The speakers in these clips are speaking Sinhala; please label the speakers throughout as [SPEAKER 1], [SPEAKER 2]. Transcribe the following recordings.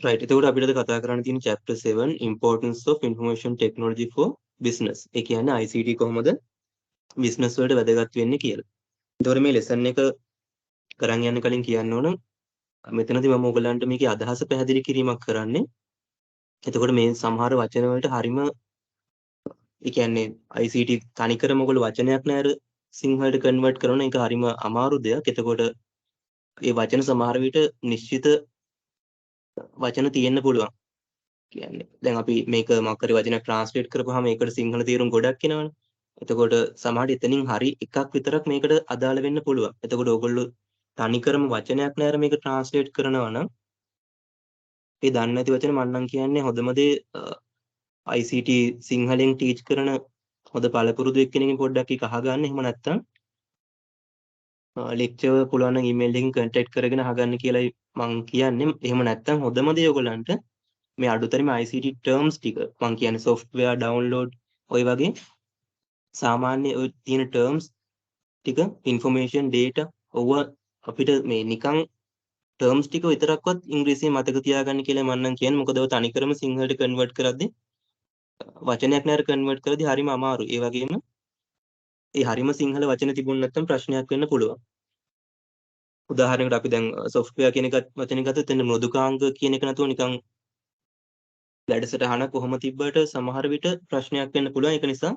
[SPEAKER 1] right. එතකොට අපිට අද කතා කරන්න තියෙන chapter 7 importance of information technology for business. ඒ කියන්නේ ICT කොහොමද business වලට වැදගත් වෙන්නේ කියලා. එතකොට මේ lesson එක කරන් යන්න කලින් කියන්න ඕන මෙතනදී මම ඔයගලන්ට මේකේ අදහස පැහැදිලි කිරීමක් කරන්නේ. එතකොට මේ සමහර වචන වලට හරිම ඒ කියන්නේ ICT තනිකරම ඔයගොල්ලෝ වචනයක් නෑ අර සිංහලට කන්වර්ට් කරන එක හරිම අමාරු දෙයක්. එතකොට ඒ වචන සමහර විට නිශ්චිත වචන තියෙන්න පුළුවන්. කියන්නේ දැන් අපි මේක මොකක් හරි වචනයක් ට්‍රාන්ස්ලේට් කරපුවාම ඒකට සිංහල තේරුම් ගොඩක් එනවනේ. එතකොට සමහරට එතනින් හරි එකක් විතරක් මේකට අදාළ වෙන්න පුළුවන්. එතකොට ඕගොල්ලෝ තනිකරම වචනයක් නෑර මේක ට්‍රාන්ස්ලේට් කරනවා නම් ඒ දන්නේ නැති වචන මම නම් කියන්නේ හොඳම දේ ICT සිංහලෙන් ටීච් කරන හොඳ පළපුරුදු එක්කෙනෙක්ගෙන් පොඩ්ඩක් ඒක අහගන්න. එහෙම නැත්නම් ලෙක්චර් පුළුවන් නම් ඊමේල් එකකින් කන්ටැක්ට් කරගෙන අහගන්න කියලායි මම කියන්නේ. එහෙම නැත්නම් හොඳම දේ ඔයගලන්ට මේ අඩුතරම ICT terms ටික මම කියන්නේ software download ඔය වගේ සාමාන්‍ය ඔය තියෙන terms ටික information data ඔව අපිට මේ නිකන් terms ටික විතරක්වත් ඉංග්‍රීසියෙන් මතක තියාගන්න කියලා මම නම් කියන්නේ. මොකද ඔය තනිකරම සිංහලට කන්වර්ට් කරද්දී වචනයක් නෑර කන්වර්ට් කරද්දී හරිම අමාරුයි. ඒ වගේම ඒ හරිම සිංහල වචන තිබුණ නැත්නම් ප්‍රශ්නයක් වෙන්න පුළුවන්. උදාහරණයකට අපි දැන් software කියන එක වචනේ ගත්තොත් එතන මෘදුකාංග කියන එක නැතුව නිකන් වැඩසටහන කොහොම තිබ්බට සමහර විට ප්‍රශ්නයක් වෙන්න පුළුවන්. ඒක නිසා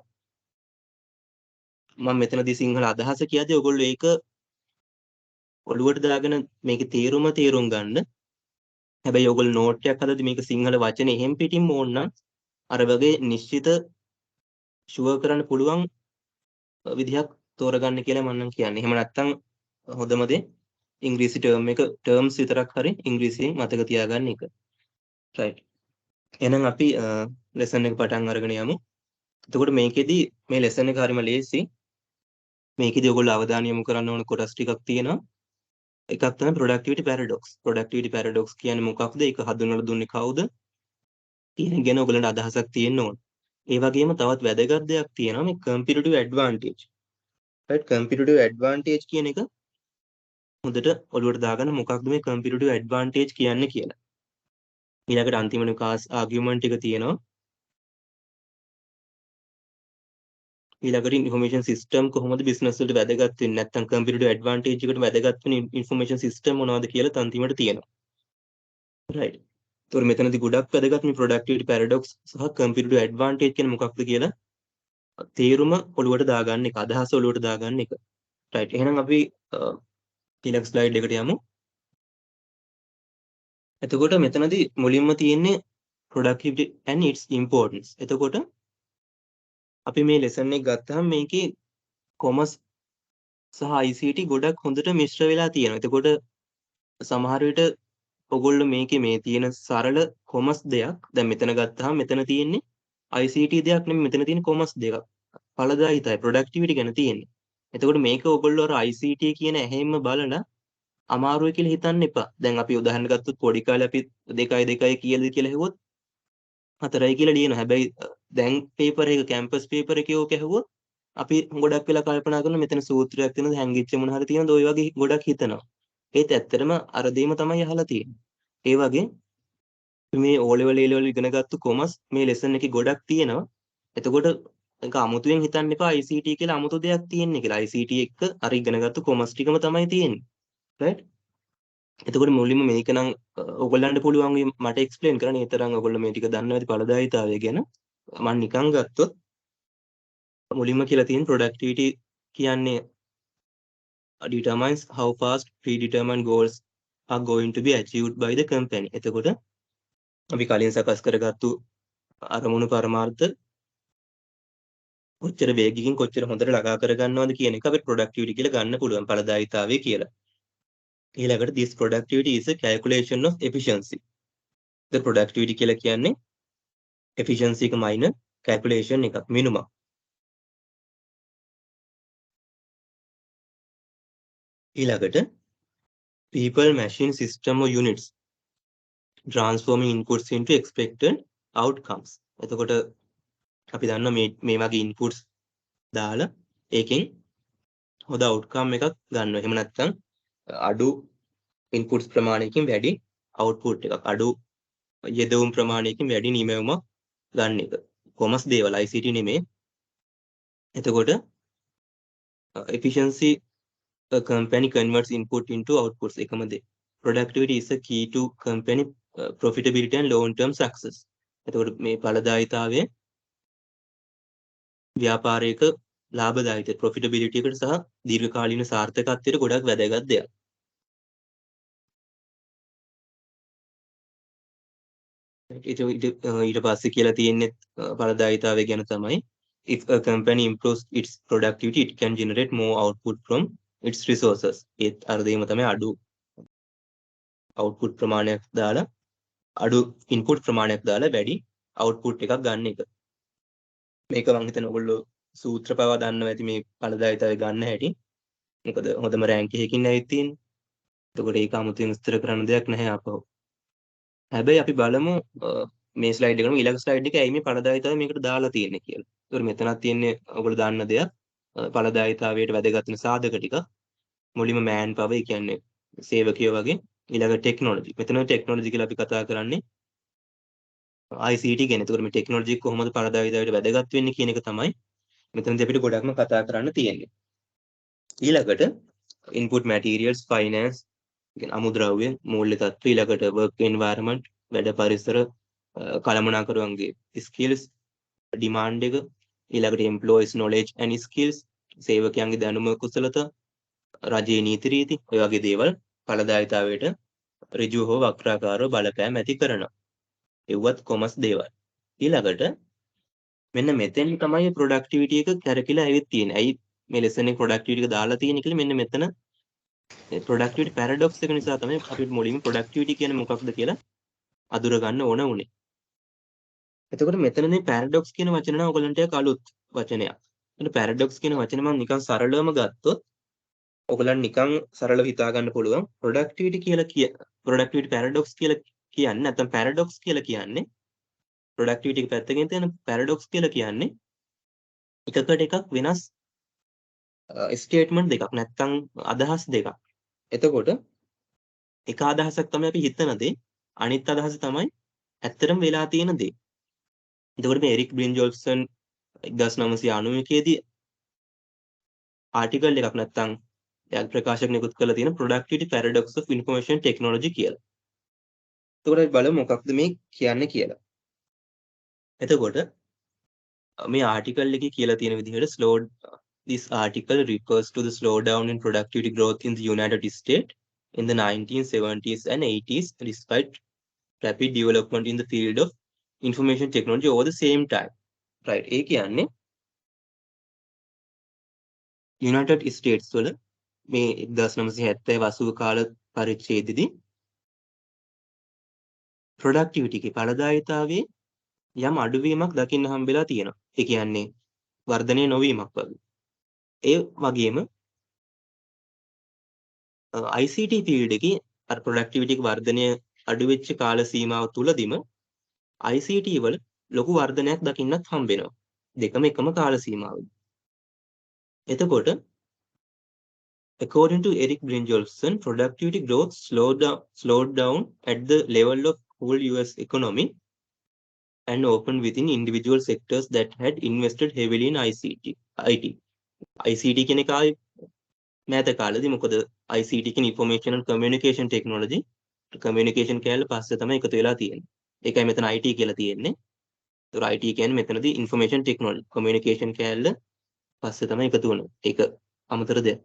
[SPEAKER 1] මම මෙතනදී සිංහල අදහස කියද්දී ඔයගොල්ලෝ ඒක ඔළුවට දාගෙන මේකේ තේරුම් ගන්න. හැබැයි ඔයගොල්ලෝ නෝට් එකක් හදද්දී මේක සිංහල වචනේ එහෙම් පිටින්ම ඕන නම් අර වගේ නිශ්චිත ෂුවර් කරන්න පුළුවන් විදිහක් තෝරගන්න කියලා මම නම් කියන්නේ. එහෙම නැත්නම් හොඳම දේ ඉංග්‍රීසි terms විතරක් හරි ඉංග්‍රීසියෙන් මතක තියාගන්න එක. right. එහෙනම් අපි lesson එක පටන් අරගෙන යමු. එතකොට මේකෙදි මේ lesson එක හරිම ලේසි. මේකෙදි ඔයගොල්ලෝ අවධානය යොමු කරන්න ඕන කොටස් ටිකක් තියෙනවා. එකක් තමයි productivity paradox. productivity paradox කියන්නේ මොකක්ද? ඒක හඳුන්වලා දුන්නේ කවුද? කියන ගැන ඔයගලන්ට අදහසක් තියෙන්න ඕන. ඒ වගේම තවත් වැදගත් දෙයක් තියෙනවා මේ competitive advantage. right. competitive advantage කියන එක හොඳට ඔළුවට දාගන්න මොකක්ද මේ competitive advantage කියන්නේ කියලා. ඊළඟට අන්තිමට කාස් ආගියුමන්ට් එක තියෙනවා. ඊළඟට ඉන්ෆර්මේෂන් සිස්ටම් කොහොමද බිස්නස් වලට වැදගත් වෙන්නේ නැත්නම් කම්පිටිටිව් ඇඩ්වාන්ටේජ් එකට වැදගත් වෙන ඉන්ෆර්මේෂන් සිස්ටම් මොනවද කියලා අන්තිමට තියෙනවා. right. ඒතකොට මෙතනදී ගොඩක් වැදගත් මේ ප්‍රොඩක්ටිවිටි පැරඩොක්ස් සහ කම්පිටිටිව් ඇඩ්වාන්ටේජ් කියන්නේ මොකක්ද කියලා තේරුම ඔළුවට දාගන්න එක, අදහස ඔළුවට දාගන්න එක. right. එහෙනම් අපි ඊළඟ ස්ලයිඩ් එකට යමු. එතකොට මෙතනදී මුලින්ම තියෙන්නේ productivity and its importance. එතකොට අපි මේ lesson එක ගත්තාම මේකේ කොමර්ස් සහ ICT ගොඩක් හොඳට මිශ්‍ර වෙලා තියෙනවා. එතකොට සමහර විට ඔයගොල්ලෝ මේකේ මේ තියෙන සරල කොමර්ස් දෙයක් දැන් මෙතන ගත්තාම මෙතන තියෙන්නේ ICT දෙයක් නෙමෙයි, මෙතන තියෙන කොමර්ස් දෙකක්. ඵලදායිතයි ප්‍රොඩක්ටිවිටි ගැන තියෙන්නේ. එතකොට මේක ඔයගොල්ලෝ අර ICT කියන ඇහෙම්ම බලලා අමාරුයි කියලා හිතන්න එපා. දැන් අපි උදාහරණ ගත්තොත් පොඩි කාලේ අපි 2 කියලාද කියලා හෙව්වොත් 4යි කියලා ලියනවා. හැබැයි දැන් පේපර් එක කැම්පස් පේපර් එකේ ඕක ඇහුවොත් අපි ගොඩක් වෙලා කල්පනා කරනවා මෙතන සූත්‍රයක් තියෙනවද හැංගිච්ච මොන හරි තියෙනවද ඔය වගේ ගොඩක් හිතනවා. ඒත් ඇත්තටම අර දෙයම තමයි අහලා තියෙන්නේ. ඒ වගේ මේ O level A level ඉගෙනගත්තු කොමර්ස් මේ ලෙසන් එකේ ගොඩක් තියෙනවා. එතකොට ඒක අමුතුවෙන් හිතන්න එපා ICT කියලා අමුතු දෙයක් තියෙන්නේ කියලා. ICT එක්ක අර ඉගෙනගත්තු කොමර්ස් ටිකම තමයි තියෙන්නේ. right. එතකොට මුලින්ම මේක නම් ඔයගොල්ලන්ට පුළුවන් මට එක්ස්ප්ලেইন කරන්න. ඒ තරම් ඔයගොල්ලෝ මේ ටික දන්නවා ඇති ඵලදායීතාවය ගැන. මම නිකන් ගත්තොත් මුලින්ම කියලා තියෙන productivity කියන්නේ determines how fast predetermined goals are going to be achieved by the company. එතකොට අපි කලින් සකස් කරගත්තු අරමුණු පරමාර්ථ කොච්චර වේගකින් කොච්චර හොඳට ළඟා කරගන්නවද කියන එක අපිට productivity කියලා ගන්න පුළුවන් ඵලදායීතාවය කියලා. ඊළඟට this productivity is a calculation of efficiency. the productivity කියලා කියන්නේ efficiency එක minus calculation එකක් මිනුමක්. ඊළඟට people machine system or units transforming inputs into expected outcomes. එතකොට අපි දන්නවා මේ වගේ inputs දාලා ඒකෙන් හොඳ outcome එකක් ගන්නවා. එහෙම නැත්නම් අඩු inputs ප්‍රමාණයකින් වැඩි output එකක්, අඩු යෙදවුම් ප්‍රමාණයකින් වැඩි නිමැවුමක් ගන්න එක. කොමර්ස් දේවල් ICT නෙමෙයි. එතකොට efficiency a company converts input into outputs එකම දේ. Productivity is a key to company profitability and long term success. එතකොට මේ ඵලදායීතාවය ව්‍යාපාරයක ලාභදායීත්වය profitability එකට සහ දීර්ඝකාලීන සාර්ථකත්වයට ගොඩක් වැදගත් දෙයක්. ඊට පස්සේ කියලා තියෙන්නේ ඵලදායීතාවය ගැන තමයි. If a company improves its productivity, it can generate more output from its resources. ඒත් අර දෙයම තමයි අඩු output ප්‍රමාණයක් දාලා අඩු input ප්‍රමාණයක් දාලා වැඩි output එකක් ගන්න එක. මේක මම හිතන්නේ ඔයගොල්ලෝ සූත්‍ර පවා දන්නවා ඇති මේ ඵලදායීතාවය ගන්න හැටි. මොකද හොඳම රෑන්ක් එකකින් ඇවිත් තියෙන්නේ. එතකොට ඒක 아무තෙන් විස්තර කරන්න දෙයක් නැහැ අපහු. හැබැයි අපි බලමු මේ ස්ලයිඩ් එකම ඊළඟ ස්ලයිඩ් එකේ ඇයි මේ ඵලදායීතාවය මේකට දාලා තියෙන්නේ කියලා. ඒතකොට මෙතනක් තියෙන්නේ ඔයගොල්ලෝ දන්න දෙයක්. ඵලදායීතාවයට වැදගත් වෙන සාධක ටික. මුලින්ම මෑන් පවර්, ඒ කියන්නේ සේවකයෝ වගේ. ඊළඟ ටෙක්නොලොජි. මෙතන ටෙක්නොලොජි කියලා අපි කතා කරන්නේ ICT ගැන. ඒතකොට මේ ටෙක්නොලොජි කොහොමද ඵලදායීතාවයට වැදගත් වෙන්නේ කියන එක තමයි මෙතනදී අපිට ගොඩක්ම කතා කරන්න තියෙන්නේ. ඊළඟට input materials, finance, අමුද්‍රව්‍ය, මූල්‍ය තත්ත්ව, ඊළඟට work environment, වැඩ පරිසර, කළමනාකරුවන්ගේ skills, demand එක, ඊළඟට employees knowledge and skills, සේවකයන්ගේ දැනුම කුසලතා, රජයේ නීති රීති, ඔය වගේ දේවල් ඵලදායීතාවයට ඍජුව හෝ වක්‍රාකාරව බලපෑම් ඇති කරනවා. ඒවත් කොමර්ස් දේවල්. ඊළඟට මෙන්න මෙතෙන් තමයි productivity එක කැරකිලා ඇවිත් තියෙන්නේ. ඇයි මේ lesson එකේ productivity එක දාලා තියෙන්නේ කියලා මෙන්න මෙතන productivity paradox එක නිසා තමයි අපිට මුලින්ම productivity කියන්නේ මොකක්ද කියලා අඳුර ගන්න ඕන උනේ. එතකොට මෙතනදී paradox කියන වචන නම් ඔයගලන්ට එක අලුත් වචනයක්. එතන paradox කියන වචනේ මම නිකන් සරලවම ගත්තොත් ඔයගලන් නිකන් සරලව හිතා ගන්න පුළුවන් productivity paradox කියලා කියන්නේ නැත්නම් paradox කියලා කියන්නේ productivity එක පැත්තකින් තියෙන paradox කියලා කියන්නේ එකකට එකක් වෙනස් ස්ටේට්මන්ට් දෙකක් නැත්නම් අදහස් දෙකක්. එතකොට එක අදහසක් තමයි අපි හිතන දේ, අනිත් අදහස තමයි ඇත්තටම වෙලා තියෙන දේ. එතකොට මේ එරික් බ්‍රින්ජෝල්සන් 1991 දී ආටිකල් එකක් නැත්නම් එයාගේ ප්‍රකාශයක් නිකුත් කරලා තියෙන productivity paradox of information technology කියලා. එතකොට අපි බලමු මොකක්ද මේ කියන්නේ කියලා. එතකොට මේ ආටිකල් එකේ කියලා තියෙන විදිහට this article refers to the slowdown in productivity growth in the United States in the 1970s and 80s despite rapid development in the field of information technology over the same time. Right. ඒ කියන්නේ United States වල මේ 1970 80 කාල පරිච්ඡේදෙදී productivity එකේ ඵලදායීතාවයේ යම් අඩුවීමක් දකින්න හම්බෙලා තියෙනවා. ඒ කියන්නේ වර්ධනය නොවීමක් වගේ. ඒ වගේම ICT field එකේ අර productivity එක වර්ධනය අඩු වෙච්ච කාල සීමාව තුලදීම ICT වල ලොකු වර්ධනයක් දකින්නත් හම්බෙනවා. දෙකම එකම කාල සීමාවදී. එතකොට according to Eric Brynjolfsson, productivity growth slowed down at the level of whole US economy and open within individual sectors that had invested heavily in IT. ICT කියන එක ආයේ මෑත කාලෙදී මොකද ICT කියන information and communication technology communication කැලේ පස්සේ තමයි එකතු වෙලා තියෙන්නේ. ඒකයි මෙතන IT කියලා තියෙන්නේ. ඒතර IT කියන්නේ මෙතනදී information technology communication කැලේ පස්සේ තමයි එකතු වෙන්නේ. ඒක අමතර දෙයක්.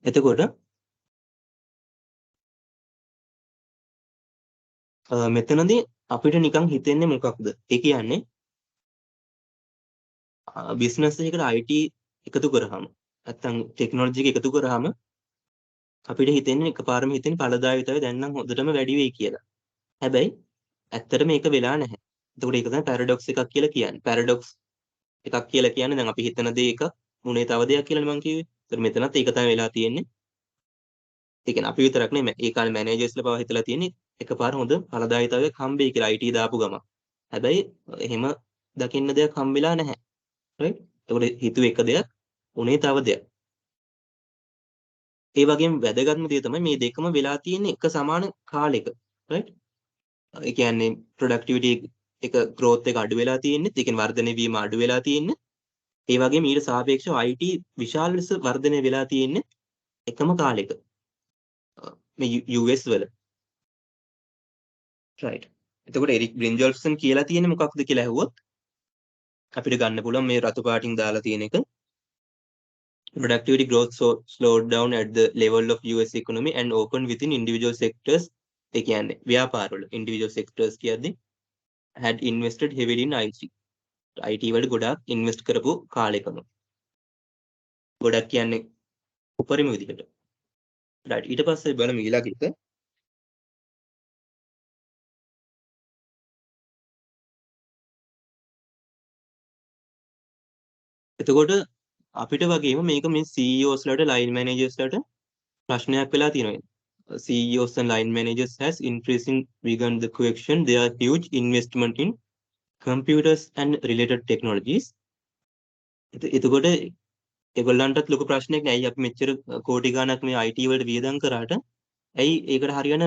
[SPEAKER 1] එතකොට මෙතනදී අපිට නිකන් හිතෙන්නේ මොකක්ද? ඒ කියන්නේ බිස්නස් එකකට IT එකතු කරාම නැත්නම් ටෙක්නොලොජි එක එකතු කරාම අපිට හිතෙන්නේ එකපාරම හිතෙන්නේ ඵලදායීතාවය දැන් නම් හොඳටම වැඩි වෙයි කියලා. හැබැයි ඇත්තට මේක වෙලා නැහැ. එතකොට ඒක තමයි පැරඩොක්ස් එකක් කියලා කියන්නේ. පැරඩොක්ස් එකක් කියලා කියන්නේ දැන් අපි හිතන දේ එක මුනේ තව දෙයක් කියලානේ මම කිව්වේ. ඒතර මෙතනත් ඒක තමයි වෙලා තියෙන්නේ. ඒ කියන්නේ අපි විතරක් නෙමෙයි. ඒ කාලේ මැනේජර්ස්ලා පවා හිතලා තියෙන්නේ එකපාර හොඳ ඵලදායීතාවයක් හම්බෙයි කියලා IT දාපු ගමන්. හැබැයි එහෙම දකින්න දෙයක් හම්බෙලා නැහැ. රයිට්? ඒතකොට හිතුවේ එක දෙයක්, උනේ තව දෙයක්. ඒ වගේම වැදගත්ම දේ තමයි මේ දෙකම වෙලා තියෙන්නේ එක සමාන කාලෙක. රයිට්? ඒ කියන්නේ ප්‍රොඩක්ටිවිටි එක growth එක අඩු වෙලා තියෙන්නේ. ඒ කියන්නේ වර්ධනය වීම අඩු වෙලා තියෙන්නේ. ඒ වගේම ඊට සාපේක්ෂව IT විශාල ලෙස වර්ධනය වෙලා තියෙන්නේ එකම කාලෙක. මේ US වල. right. එතකොට එරික් බ්‍රින්ජොල්ෆ්සන් කියලා තියෙන්නේ මොකක්ද කියලා ඇහුවොත් අපිට ගන්න පුළුවන් මේ රතු පාටින් දාලා තියෙන එක. Productivity growth slowed down at the level of US economy and open within individual sectors. ඒ කියන්නේ ව්‍යාපාරවල individual sectors කියද්දි had invested heavily in IT. IT වලට ගොඩාක් ඉන්වෙස්ට් කරපු කාලෙකම. ගොඩක් කියන්නේ උපරිම විදිහට. right. ඊට පස්සේ බලමු ඊළඟ එක. එතකොට අපිට වගේම මේක මේ CEOs ලට line managers ලට ප්‍රශ්නයක් වෙලා තියෙනවා. CEOs and line managers has increasing begun the question there are huge investment in computers and related technologies. එතකොට ඒගොල්ලන්ටත් ලොකු ප්‍රශ්නයක් නෑ. ඇයි අපි මෙච්චර කෝටි ගාණක් මේ IT වලට වියදම් කරාට ඇයි ඒකට හරියන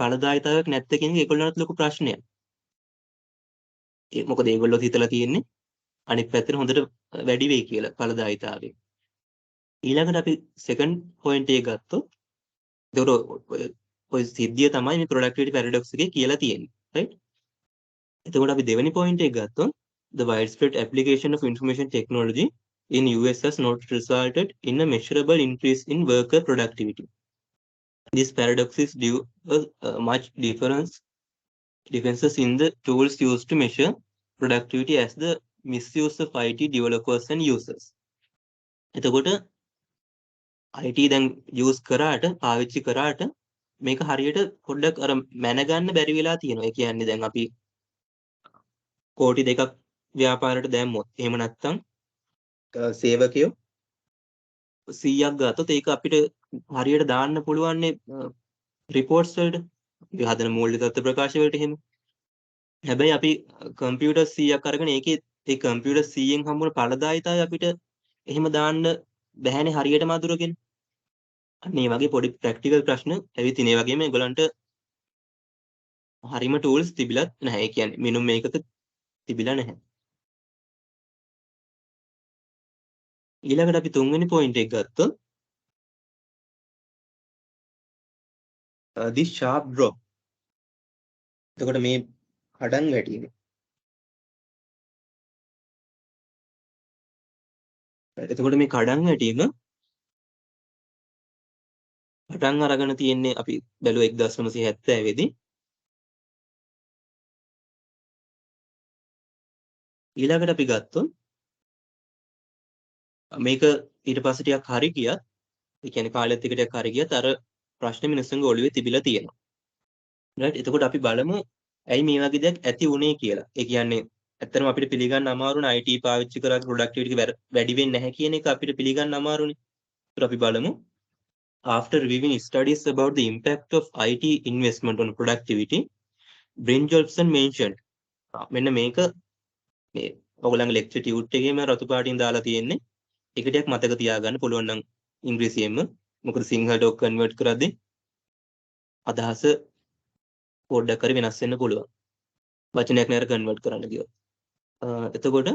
[SPEAKER 1] ඵලදායීතාවයක් නැත්තේ කියන එක ඒගොල්ලන්ට ලොකු ප්‍රශ්නයක්. මොකද ඒගොල්ලෝ හිතලා තියෙන්නේ අනිත් පැත්තට හොඳට වැඩි වෙයි කියලා ඵලදායීතාවය. ඊළඟට අපි second point එක ගත්තොත් එතකොට ඔය සිද්ධිය තමයි මේ productivity paradox එකේ කියලා තියෙන්නේ. right. එතකොට අපි දෙවෙනි point එක ගත්තොත් the widespread application of information technology in US has not resulted in a measurable increase in worker productivity. This paradox is due much differences in the tools used to measure productivity as the misuse of IT developers and users. එතකොට IT දැන් use කරාට පාවිච්චි කරාට මේක හරියට පොඩ්ඩක් අර මැනගන්න බැරි වෙලා තියෙනවා. ඒ කියන්නේ දැන් අපි කෝටි දෙකක් ව්‍යාපාරයට දැම්මොත් එහෙම නැත්නම් සේවකයෝ 100ක් ගත්තොත් ඒක අපිට හරියට දාන්න පුළුවන්නේ රිපෝට්ස් වලට අපි හදන මූල්‍ය තත්ත්ව ප්‍රකාශ වලට එහෙම. හැබැයි අපි කම්පියුටර් 100ක් අරගෙන ඒකේ ඒ කම්පියුටර් 100න් හම්බුන ඵලදායීතාවය අපිට එහෙම දාන්න බැහැනේ හරියටම අඳුරගෙන. අන්න ඒ වගේ පොඩි ප්‍රැක්ටිකල් ප්‍රශ්න ඇවිත් ඉන්නේ. ඒ වගේම ඒගොල්ලන්ට හරිම ටූල්ස් තිබිලත් නැහැ. ඒ කියන්නේ මිනුම් මේකක තිබිලා නැහැ. ඊළඟට අපි තුන්වෙනි පොයින්ට් එක ගත්තොත් this sharp drop. එතකොට මේ කඩන් වැටීම. එතකොට මේ කඩන් වැටීම පටන් අරගෙන තියෙන්නේ අපි බැලුවා 1970 දී. ඊළඟට අපි ගත්තොත් මේක ඊට පස්සේ ටිකක් හරි ගියත් ඒ කියන්නේ කාලෙත් එක ටිකක් හරි ගියත් අර ප්‍රශ්න මිනිස්සුන්ගේ ඔළුවේ තිබිලා තියෙනවා. right. එතකොට අපි බලමු ඇයි මේ වගේ දෙයක් ඇති වුනේ කියලා. ඒ කියන්නේ ඇත්තටම අපිට පිළිගන්න අමාරුනේ IT පාවිච්චි කරලා productivity වැඩි වෙන්නේ නැහැ කියන එක අපිට පිළිගන්න අමාරුනේ. ඒත් අපි බලමු after reviewing studies about the impact of IT investment on productivity, Brynjolfsson mentioned මෙන්න මේක මේ ඔයගොල්ලන්ගේ lecture tute එකේම රතු පාටින් දාලා තියෙන්නේ. ඒක ටිකක් මතක තියාගන්න පුළුවන් නම් ඉංග්‍රීසියෙන්ම. මොකද සිංහලට ඔක් කන්වර්ට් කරද්දී අදහස පොඩ්ඩක් හරි වෙනස් වෙන්න පුළුවන්. වචනයක් නෑර කන්වර්ට් කරන්න ගියොත්. එතකොට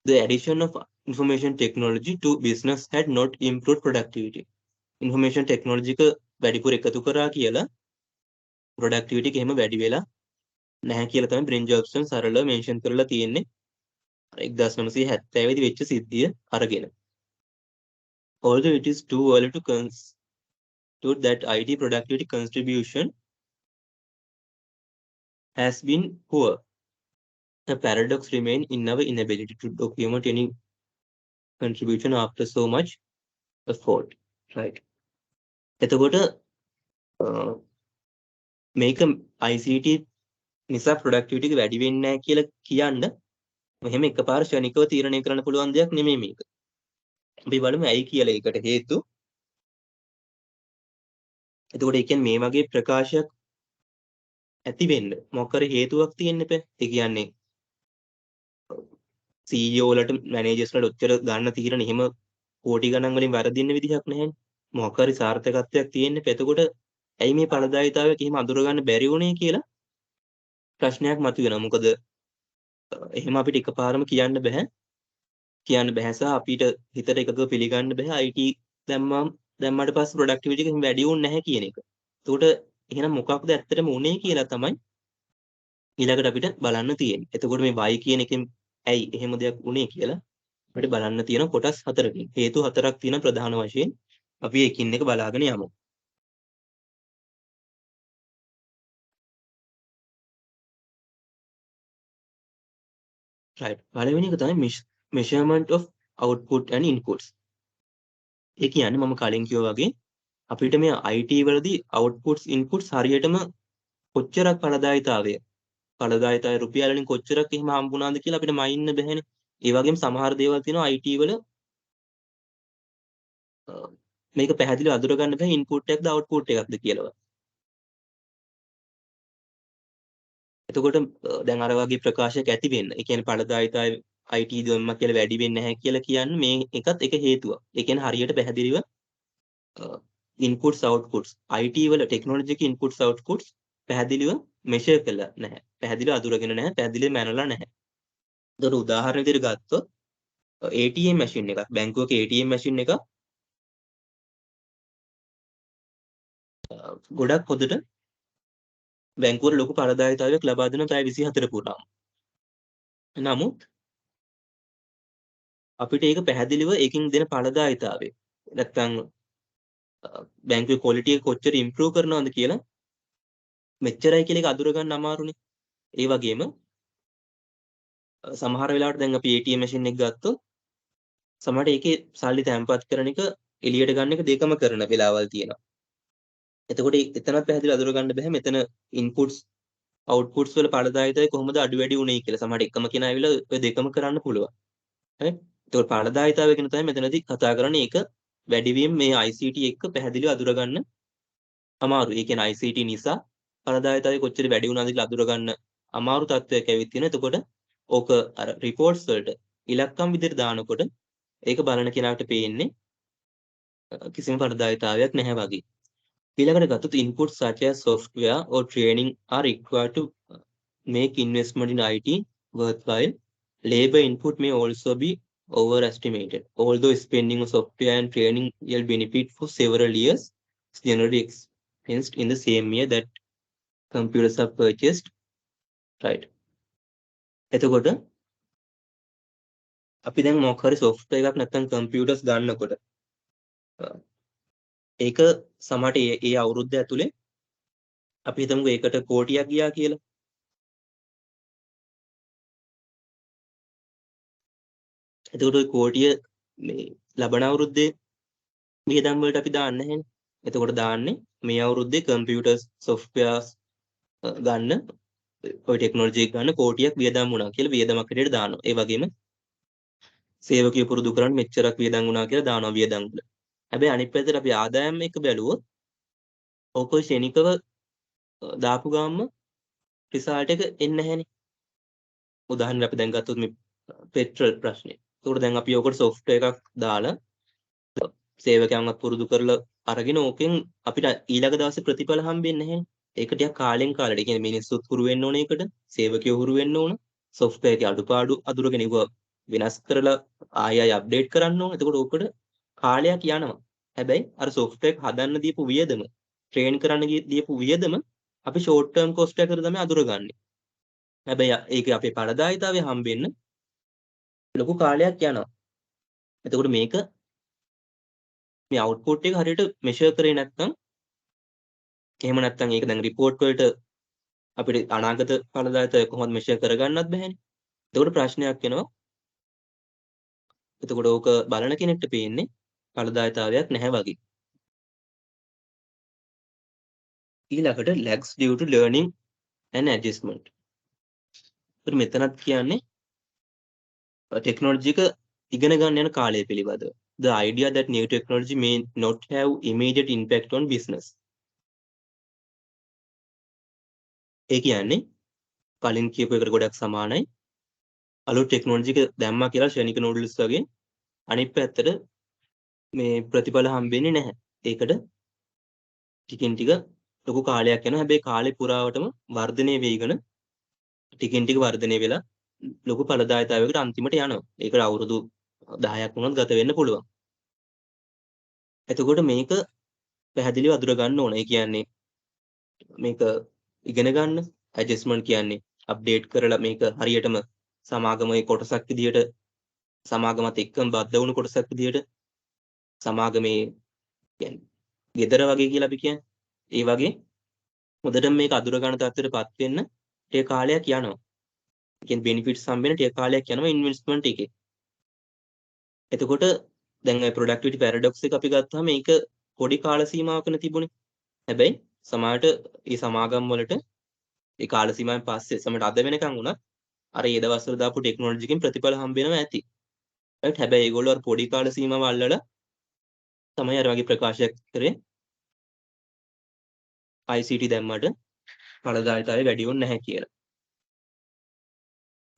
[SPEAKER 1] the addition of information technology to business had not improved productivity. information technology එක වැඩිපුර එකතු කරා කියලා productivity එක එහෙම වැඩි වෙලා නැහැ කියලා තමයි බ්‍රින්ජොල්ෆ්සන් සරලව මෙන්ෂන් කරලා තියෙන්නේ. 1970 දී වෙච්ච සිද්ධිය අරගෙන. although it is too early to conclude that IT productivity contribution has been poor, the paradox remains in our inability to document any contribution after so much effort. right. එතකොට මේක ICT නිසා productivity එක වැඩි වෙන්නේ නැහැ කියලා කියන්න මෙහෙම එකපාර ශනිකව තීරණය කරන්න පුළුවන් දෙයක් නෙමෙයි මේක. අපි බලමු ඇයි කියලා ඒකට හේතු. එතකොට ඒ කියන්නේ මේ වගේ ප්‍රකාශයක් ඇති වෙන්න මොකක් හරි හේතුවක් තියෙන්න එපා. ඒ කියන්නේ CEO වලට මැනේජර්ස් වලට ඔච්චර ගන්න තීරණ එහෙම කෝටි ගණන් වලින් වරදින්න විදිහක් නැහැ. මොකක් හරි සාර්ථකත්වයක් තියෙන්න එපා. එතකොට ඇයි මේ ඵලදායීතාවයක් එහෙම අඳුරගන්න බැරි වුනේ කියලා ප්‍රශ්නයක් මතුවෙනවා. මොකද එහෙම අපිට එකපාරම කියන්න බෑ. කියන්න බෑ සහ අපිට හිතට එකකව පිළිගන්න බෑ IT දැම්මට පස්සේ ප්‍රොඩක්ටිවිටි එක එහෙම වැඩි වුන්නේ නැහැ කියන එක. එතකොට එහෙනම් මොකක්ද ඇත්තටම උනේ කියලා තමයි ඊළඟට අපිට බලන්න තියෙන්නේ. එතකොට මේ y කියන එකෙන් ඇයි එහෙම දෙයක් උනේ කියලා අපිට බලන්න තියෙන කොටස් හතරකින්. හේතු හතරක් තියෙන ප්‍රධාන වශයෙන් අපි එකින් එක බලාගෙන යමු. right. පළවෙනි එක තමයි measurement of output and inputs. ඒ කියන්නේ මම කලින් කිව්වා වගේ අපිට මේ IT වලදී outputs inputs හරියටම කොච්චරක් ඵලදායීතාවය රුපියල් වලින් කොච්චරක් එහෙම හම්බුණාද කියලා අපිට මයින්න බැහැනේ. ඒ වගේම සමහර දේවල් තියෙනවා IT වල මේක පැහැදිලිව අඳුර ගන්න බෑ ඉන්පුට් එකක්ද අවුට්පුට් එකක්ද කියලා. එතකොට දැන් අර වගේ ප්‍රකාශයක් ඇති වෙන්න. ඒ කියන්නේ ඵලදායීතාවය IT දැම්මා කියලා වැඩි වෙන්නේ නැහැ කියලා කියන්නේ මේ එකත් එක හේතුවක්. ඒ කියන්නේ හරියට පැහැදිලිව ඉන්පුට්ස් අවුට්පුට්ස් IT වල ටෙක්නොලොජි එක ඉන්පුට්ස් අවුට්පුට්ස් පැහැදිලිව මෙෂර් කළා නැහැ. පැහැදිලිව අඳුරගෙන නැහැ. පැහැදිලිව මැනලා නැහැ. ඒතර උදාහරණ විදිහට ගත්තොත් ATM මැෂින් එකක් බැංකුවක ATM මැෂින් එකක් ගොඩක් හොඳට බැංකුවට ලොකු ඵලදායීතාවයක් ලබා දෙන පැය 24 පුරාම. නමුත් අපිට ඒක පැහැදිලිව ඒකින් දෙන ඵලදායීතාවය නැත්තම් බැංකුවේ ක්වොලිටි එක කොච්චර ඉම්ප්‍රූව් කරනවද කියලා මෙච්චරයි කියලා ඒක අඳුර ගන්න අමාරුනේ. ඒ වගේම සමහර වෙලාවට දැන් අපි ATM මැෂින් එක ගත්තොත් සමහරට ඒකේ සල්ලි තැන්පත් කරන එක එළියට ගන්න එක දෙකම කරන වෙලාවල් තියෙනවා. එතකොට එතනත් පැහැදිලිව අඳුර ගන්න බෑ මෙතන ඉන්පුට්ස් අවුට්පුට්ස් වල ඵලදායීතාවය කොහොමද අඩු වැඩි වුනේ කියලා. සමහරට එකම කෙනා ඇවිල්ලා ඔය දෙකම කරන්න පුළුවන්. හරි. ඒතකොට ඵලදායීතාවය ගැන තමයි මෙතනදී කතා කරන්නේ. ඒක වැඩිවීම මේ ICT එක්ක පැහැදිලිව අඳුර ගන්න අමාරුයි. ඒ කියන්නේ ICT නිසා ඵලදායීතාවය කොච්චර වැඩි වුණාද කියලා අඳුර ගන්න අමාරු තත්ත්වයක් ඇවිත් තියෙනවා. එතකොට ඕක අර රිපෝට්ස් වලට ඉලක්කම් විදිහට දානකොට ඒක බලන කෙනාට පේන්නේ කිසිම ඵලදායීතාවයක් නැහැ වගේ. ඊළඟට ගත්තොත් inputs such as software or training are required to make investment in IT worthwhile. Labor input may also be overestimated. Although spending on software and training will benefit for several years, it's generally expensed in the same year that computers are purchased. Right. එතකොට අපි දැන් මොකක් හරි software එකක් නැත්නම් computers ගන්නකොට ඒක සමහරට ඒ අවුරුද්ද ඇතුලේ අපි හිතමුකෝ ඒකට කෝටියක් ගියා කියලා. එතකොට ওই කෝටිය මේ ලබන අවුරුද්දේ වියදම් වලට අපි දාන්නේ නැහැනේ. එතකොට දාන්නේ මේ අවුරුද්දේ කම්පියුටර්ස් සොෆ්ට්වෙයාර්ස් ගන්න ඔය ටෙක්නොලොජි එක ගන්න කෝටියක් වියදම් වුණා කියලා වියදමක් හැටියට දානවා. ඒ වගේම සේවකයෝ පුරුදු කරන්න මෙච්චරක් වියදම් වුණා කියලා දානවා වියදම් වල. හැබැයි අනිත් පැත්තට අපි ආදායම් එක බැලුවොත් ඕක ශනිකව දාපු ගාම රිසල්ට් එක එන්නේ නැහැනේ. උදාහරණයක් අපි දැන් ගත්තොත් මේ පෙට්‍රල් ප්‍රශ්නේ. ඒකට දැන් අපි ඔකට සොෆ්ට්වෙයාර් එකක් දාලා සේවකයන්වත් පුරුදු කරලා අරගෙන ඕකෙන් අපිට ඊළඟ දවසේ ප්‍රතිඵල හම්බෙන්නේ නැහැ. ඒක ටිකක් කාලෙන් කාලට. ඒ කියන්නේ මිනිස්සුත් හුරු වෙන්න ඕනේ ඒකට. සේවකයෝ හුරු වෙන්න ඕන. සොෆ්ට්වෙයාර් එකේ අඩුපාඩු අඳුරගෙන ඒවා වෙනස් කරලා ආයෙ අප්ඩේට් කරන්න ඕන. එතකොට ඕකට කාලයක් යනවා. හැබැයි අර සොෆ්ට්වෙයාර් එක හදන්න දීපු වියදම, ට්‍රේන් කරන්න දීපු වියදම අපි ෂෝට් ටර්ම් කොස්ට් එකකට තමයි අඳුරගන්නේ. හැබැයි ඒක අපේ ඵලදායීතාවය හම්බෙන්න ලොකු කාලයක් යනවා. එතකොට මේක මේ අවුට්පුට් එක හරියට මෙෂර් කරේ නැත්නම් එහෙම නැත්නම් ඒක දැන් රිපෝට් වලට අපිට අනාගත ඵලදායීතාවය කොහොමද මෙෂර් කරගන්නත් බැහැනේ. එතකොට ප්‍රශ්නයක් එනවා. එතකොට ඕක බලන කෙනෙක්ට පේන්නේ ඵලදායීතාවයක් නැහැ වගේ. ඊළඟට lags due to learning and adjustment. ඒත් මෙතනත් කියන්නේ ටෙක්නොලොජි එක ඉගෙන ගන්න යන කාලය පිළිබඳව. The idea that new technology may not have immediate impact on business. ඒ කියන්නේ කලින් කියපු එකට ගොඩක් සමානයි. අලුත් ටෙක්නොලොජි එක දැම්මා කියලා ශනික නූඩල්ස් වගේ අනිත් පැත්තට මේ ප්‍රතිඵල හම්බෙන්නේ නැහැ. ඒකට ටිකින් ටික ලොකු කාලයක් යනවා. හැබැයි කාලේ පුරාවටම වර්ධනය වෙයිගෙන ටිකෙන් ටික වර්ධනය වෙලා ලොකු ඵලදායීතාවයකට අන්තිමට යනවා. ඒකට අවුරුදු 10ක් වුණත් ගත වෙන්න පුළුවන්. එතකොට මේක පැහැදිලිව අඳුර ගන්න ඕන. ඒ කියන්නේ මේක ඉගෙන ගන්න ඇඩ්ජස්ට්මන්ට් කියන්නේ අප්ඩේට් කරලා මේක හරියටම සමාගමේ කොටසක් විදියට සමාගමත් එක්කම බද්ධ වුණු කොටසක් විදියට සමාගමේ කියන්නේ gedara වගේ කියලා අපි කියන්නේ. ඒ වගේ හොඳටම මේක අඳුර ගන්න තත්ත්වයටපත් වෙන්න ටික කාලයක් යනවා. ඒ කියන්නේ බෙනිෆිට්ස් හම්බෙන්න ටික කාලයක් යනවා ඉන්වෙස්ට්මන්ට් එකේ. එතකොට දැන් ඔය ප්‍රොඩක්ටිවිටි පැරඩොක්ස් එක අපි ගත්තාම මේක පොඩි කාල සීමාවකන තිබුණේ. හැබැයි සමහරට මේ සමාගම් වලට ඒ කාල සීමාවෙන් පස්සේ සමහරට අද වෙනකන් වුණත් අර ඒ දවස්වල දාපු ටෙක්නොලොජි එකෙන් ප්‍රතිඵල හම්බ වෙනවා ඇති. රයිට්. හැබැයි ඒගොල්ලෝ අර පොඩි කාල සීමාව අල්ලලා තමයි අර වගේ ප්‍රකාශයක් කරේ ICT දැම්මට ඵලදායීතාවය වැඩි වෙන්නේ නැහැ කියලා.